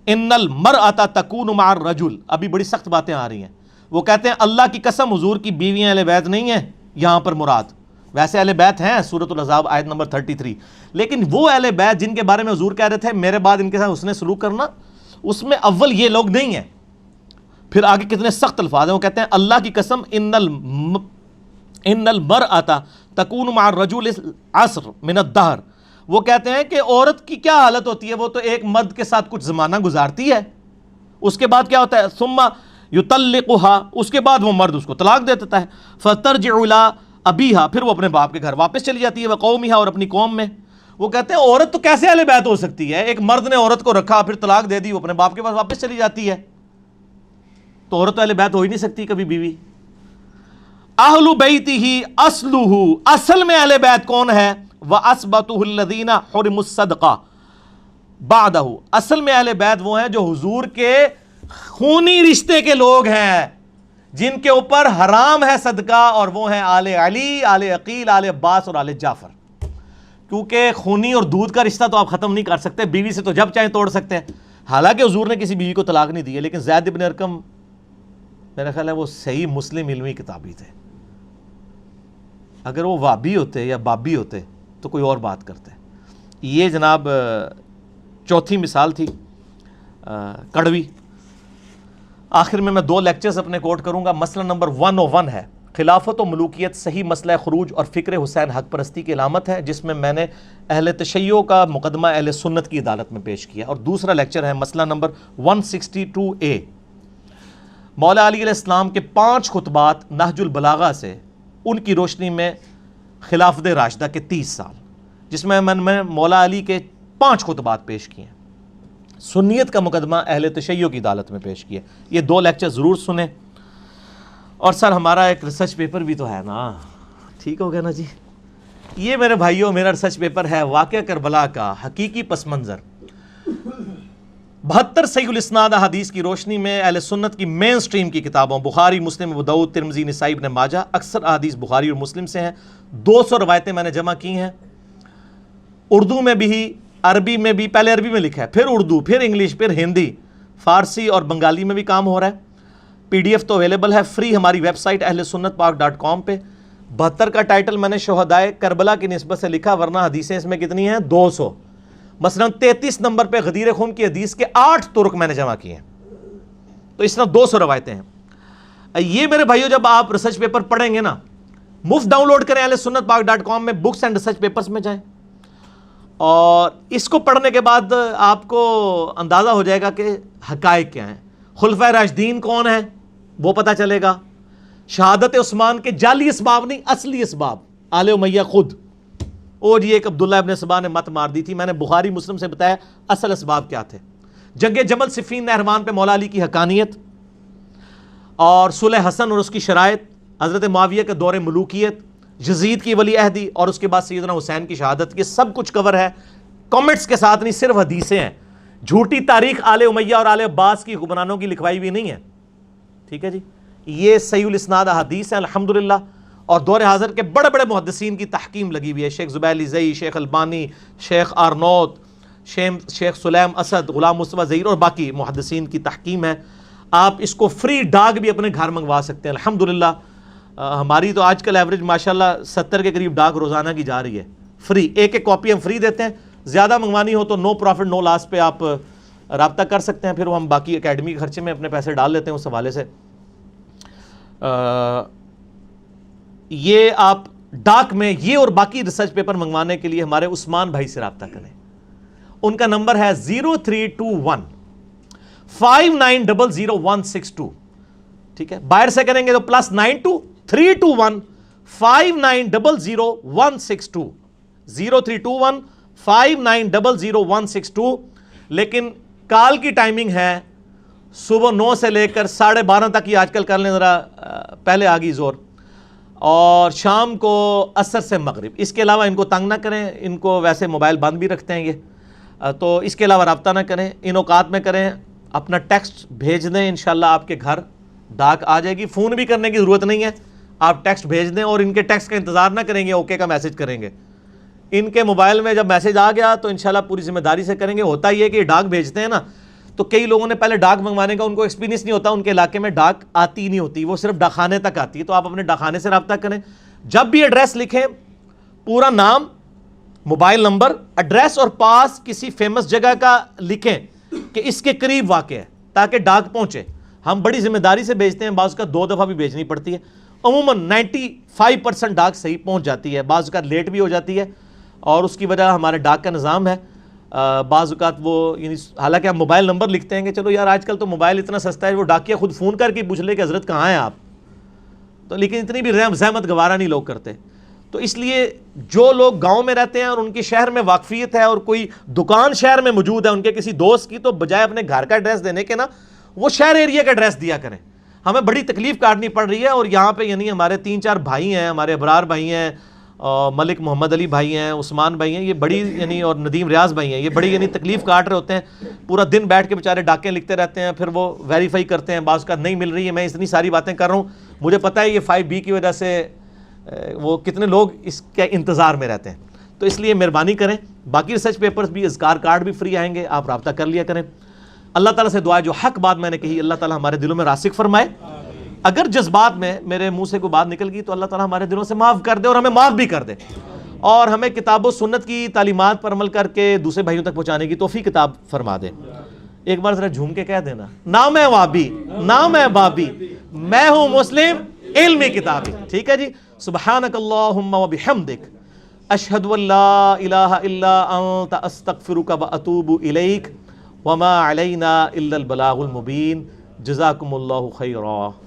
A: ان المرأة تکون مع الرجل. ابھی بڑی سخت باتیں آ رہی ہیں. وہ کہتے ہیں اللہ کی قسم حضور کی بیویاں اہل بیت نہیں ہیں یہاں پر مراد. ویسے اہل بیت ہیں سورۃ الاحزاب آیت نمبر 33، لیکن وہ اہل بیت جن کے بارے میں حضور کہہ رہے تھے میرے بعد ان کے ساتھ حسن سلوک کرنا، اس میں اول یہ لوگ نہیں ہیں. پھر آگے کتنے سخت الفاظ ہیں. وہ کہتے ہیں اللہ کی قسم ان المرأة تکون مع الرجل عصر من الدہر. وہ کہتے ہیں کہ عورت کی کیا حالت ہوتی ہے، وہ تو ایک مرد کے ساتھ کچھ زمانہ گزارتی ہے، اس کے بعد کیا ہوتا ہے ثم یطلقها، اس کے بعد وہ مرد اس کو طلاق دے دیتا ہے. فترجع الی ابیہا، پھر وہ اپنے باپ کے گھر واپس چلی جاتی ہے، وقومہا، اور اپنی قوم میں. وہ کہتے ہیں عورت تو کیسے اہل بیت ہو سکتی ہے؟ ایک مرد نے عورت کو رکھا پھر طلاق دے دی، وہ اپنے باپ کے پاس واپس چلی جاتی ہے، تو عورت تو اہل بیت ہو ہی نہیں سکتی کبھی بیوی. اہل بیتہ اصلہ، اصل میں اہل بیت کون ہے؟ وَأَثْبَتُهُ الَّذِينَ حُرِمُوا الصَّدْقَةَ بَعْدَهُ. اصل میں اہل بیت وہ ہیں جو حضور کے خونی رشتے کے لوگ ہیں، جن کے اوپر حرام ہے صدقہ، اور وہ ہیں آل علی، آل عقیل، آل عباس اور آل جعفر. کیونکہ خونی اور دودھ کا رشتہ تو آپ ختم نہیں کر سکتے، بیوی سے تو جب چاہیں توڑ سکتے ہیں. حالانکہ حضور نے کسی بیوی کو طلاق نہیں دی ہے، لیکن زید ابن ارقم میرا خیال ہے وہ صحیح مسلم علمی کتابی تھے. اگر وہ وابی ہوتے یا بابی ہوتے تو کوئی اور بات کرتے. یہ جناب چوتھی مثال تھی کڑوی. آخر میں 2 لیکچرز اپنے کوٹ کروں گا. مسئلہ نمبر 101 ہے خلافت و ملوکیت صحیح مسئلہ خروج اور فکر حسین حق پرستی کی علامت ہے، جس میں میں نے اہل تشیع کا مقدمہ اہل سنت کی عدالت میں پیش کیا. اور دوسرا لیکچر ہے مسئلہ نمبر 162A، مولا علی علیہ السلام کے 5 خطبات نہج البلاغہ سے ان کی روشنی میں خلافت راشدہ کے 30 سال، جس میں میں مولا علی کے 5 خطبات پیش کیے ہیں. سنیت کا مقدمہ اہل تشیع کی عدالت میں پیش کیا. یہ 2 لیکچر ضرور سنیں. اور سر ہمارا ایک ریسرچ پیپر بھی تو ہے نا، ٹھیک ہو گیا نا جی. یہ میرے بھائیوں میرا ریسرچ پیپر ہے واقعہ کربلا کا حقیقی پس منظر. 72 صحیح الاسناد احادیث کی روشنی میں اہل سنت کی مین سٹریم کی کتابوں بخاری، مسلم، ابو داؤد، ترمذی، نسائی، ابن ماجہ، اکثر احادیث بخاری اور مسلم سے ہیں. 200 روایتیں میں نے جمع کی ہیں، اردو میں بھی، عربی میں بھی. پہلے عربی میں لکھا ہے، پھر اردو، پھر انگلش، پھر ہندی، فارسی اور بنگالی میں بھی کام ہو رہا ہے. PDF تو اویلیبل ہے فری ہماری ویب سائٹ اہل سنت پاک .com پہ. 72 کا ٹائٹل میں نے شہدائے کربلا کی نسبت سے لکھا، ورنہ حدیثیں اس میں کتنی ہیں؟ 200. مثلا 33 نمبر پہ غدیر خون کی حدیث کے 8 طرق میں نے جمع کیے ہیں. تو اس طرح 200 روایتیں ہیں. یہ میرے بھائیو جب آپ ریسرچ پیپر پڑھیں گے نا، مفت ڈاؤن لوڈ کریں اہل سنت پاک .com میں، بکس اینڈ ریسرچ پیپرز میں جائیں، اور اس کو پڑھنے کے بعد آپ کو اندازہ ہو جائے گا کہ حقائق کیا ہیں. خلفائے راشدین کون ہیں وہ پتہ چلے گا. شہادت عثمان کے جعلی اسباب نہیں، اصلی اسباب آل امیہ خود. اور یہ ایک عبداللہ ابن سبا نے مت مار دی تھی، میں نے بخاری مسلم سے بتایا اصل اسباب کیا تھے. جنگ جمل صفین نہروان پہ مولا علی کی حقانیت، اور صلح حسن اور اس کی شرائط، حضرت معاویہ کے دور ملوکیت، یزید کی ولی عہدی، اور اس کے بعد سیدنا حسین کی شہادت. یہ سب کچھ کور ہے کامنٹس کے ساتھ، نہیں صرف حدیثیں ہیں. جھوٹی تاریخ آل امیہ اور آل عباس کی حکمرانوں کی لکھوائی بھی نہیں ہے. ٹھیک ہے جی. یہ صحیح الاسناد احادیث ہیں الحمدللہ، اور دور حاضر کے بڑے بڑے محدثین کی تحکیم لگی ہوئی ہے. شیخ زبیلی زئی، شیخ البانی، شیخ آرنوت، شیخ سلیم اسد، غلام مصطفیٰ ظہیر اور باقی محدثین کی تحکیم ہے. آپ اس کو فری ڈاک بھی اپنے گھر منگوا سکتے ہیں الحمدللہ. ہماری تو آج کل ایوریج ماشاءاللہ 70 کے قریب ڈاک روزانہ کی جا رہی ہے فری. ایک کاپی ہم فری دیتے ہیں. زیادہ منگوانی ہو تو نو پروفٹ نو لاس پہ آپ رابطہ کر سکتے ہیں، پھر ہم باقی اکیڈمی کے خرچے میں اپنے پیسے ڈال لیتے ہیں اس حوالے سے. یہ آپ ڈاک میں یہ اور باقی ریسرچ پیپر منگوانے کے لیے ہمارے عثمان بھائی سے رابطہ کریں. ان کا نمبر ہے 0321 59000162. ٹھیک ہے, باہر سے کریں گے تو +92 321 5900 162 لیکن کال کی ٹائمنگ ہے صبح 9 سے لے کر 12:30 تک ہی آج کل کر لیں ذرا, پہلے آ گئی زور, اور شام کو عصر سے مغرب. اس کے علاوہ ان کو تنگ نہ کریں, ان کو ویسے موبائل بند بھی رکھتے ہیں یہ, تو اس کے علاوہ رابطہ نہ کریں. ان اوقات میں کریں, اپنا ٹیکسٹ بھیج دیں, انشاءاللہ آپ کے گھر ڈاک آ جائے گی. فون بھی کرنے کی ضرورت نہیں ہے, آپ ٹیکسٹ بھیج دیں, اور ان کے ٹیکسٹ کا انتظار نہ کریں گے, اوکے کا میسج کریں گے. ان کے موبائل میں جب میسج آ گیا تو انشاءاللہ پوری ذمہ داری سے کریں گے. ہوتا یہ کہ ڈاک بھیجتے ہیں نا, تو کئی لوگوں نے پہلے ڈاک منگوانے کا ان کو ایکسپیرینس نہیں ہوتا, ان کے علاقے میں ڈاک آتی نہیں ہوتی, وہ صرف ڈاکخانے تک آتی ہے. تو آپ اپنے ڈاکخانے سے رابطہ کریں. جب بھی ایڈریس لکھیں, پورا نام, موبائل نمبر, ایڈریس اور پاس کسی فیمس جگہ کا لکھیں کہ اس کے قریب واقع ہے, تاکہ ڈاک پہنچے. ہم بڑی ذمہ داری سے بھیجتے ہیں, بعض کا 2 دفعہ بھی بھیجنی پڑتی ہے. عموماً 95% ڈاک صحیح پہنچ جاتی ہے, بعض کا لیٹ بھی ہو جاتی ہے, اور اس کی وجہ ہمارے ڈاک کا نظام ہے. بعض اوقات وہ یعنی حالانکہ ہم موبائل نمبر لکھتے ہیں کہ چلو یار آج کل تو موبائل اتنا سستا ہے, وہ ڈاکیا خود فون کر کے پوچھ لے کہ حضرت کہاں ہیں آپ, تو لیکن اتنی بھی زحمت گوارا نہیں لوگ کرتے. تو اس لیے جو لوگ گاؤں میں رہتے ہیں اور ان کی شہر میں واقفیت ہے, اور کوئی دکان شہر میں موجود ہے ان کے کسی دوست کی, تو بجائے اپنے گھر کا ایڈریس دینے کے نا وہ شہر ایریا کا ایڈریس دیا کریں. ہمیں بڑی تکلیف کاٹنی پڑ رہی ہے, اور یہاں پہ یعنی ہمارے 3-4 بھائی ہیں, ہمارے ابرار بھائی ہیں, ملک محمد علی بھائی ہیں, عثمان بھائی ہیں, یہ بڑی یعنی, اور ندیم ریاض بھائی ہیں, یہ بڑی یعنی تکلیف کاٹ رہے ہوتے ہیں. پورا دن بیٹھ کے بیچارے ڈاکیں لکھتے رہتے ہیں, پھر وہ ویریفائی کرتے ہیں, بعض کا نہیں مل رہی ہے. میں اتنی ساری باتیں کر رہا ہوں, مجھے پتہ ہے یہ 5B کی وجہ سے وہ کتنے لوگ اس کے انتظار میں رہتے ہیں. تو اس لیے مہربانی کریں. باقی ریسرچ پیپرز بھی, اذکار کارڈ بھی فری آئیں گے, آپ رابطہ کر لیا کریں. اللہ تعالیٰ سے دعا ہے جو حق بات میں نے کہی اللہ تعالیٰ ہمارے دلوں میں راسخ فرمائے. اگر جذبات میں میرے منہ سے کوئی بات نکل گئی تو اللہ تعالیٰ ہمارے دلوں سے معاف کر دے, اور ہمیں معاف بھی کر دے, اور ہمیں کتاب و سنت کی تعلیمات پر عمل کر کے دوسرے بھائیوں تک پہنچانے کی توفیق کتاب فرما دے. ایک بار ذرا جھوم کے کہہ دینا, نہ میں وابی نہ میں بابی, میں ہوں مسلم علمی کتابی. ٹھیک ہے جی. سبحانک اللہم و بحمدک, اشہد ان لا الہ الا انت, استغفرک و اتوب الیک, وما علینا الا البلاغ المبین. جزاکم اللہ خیرا.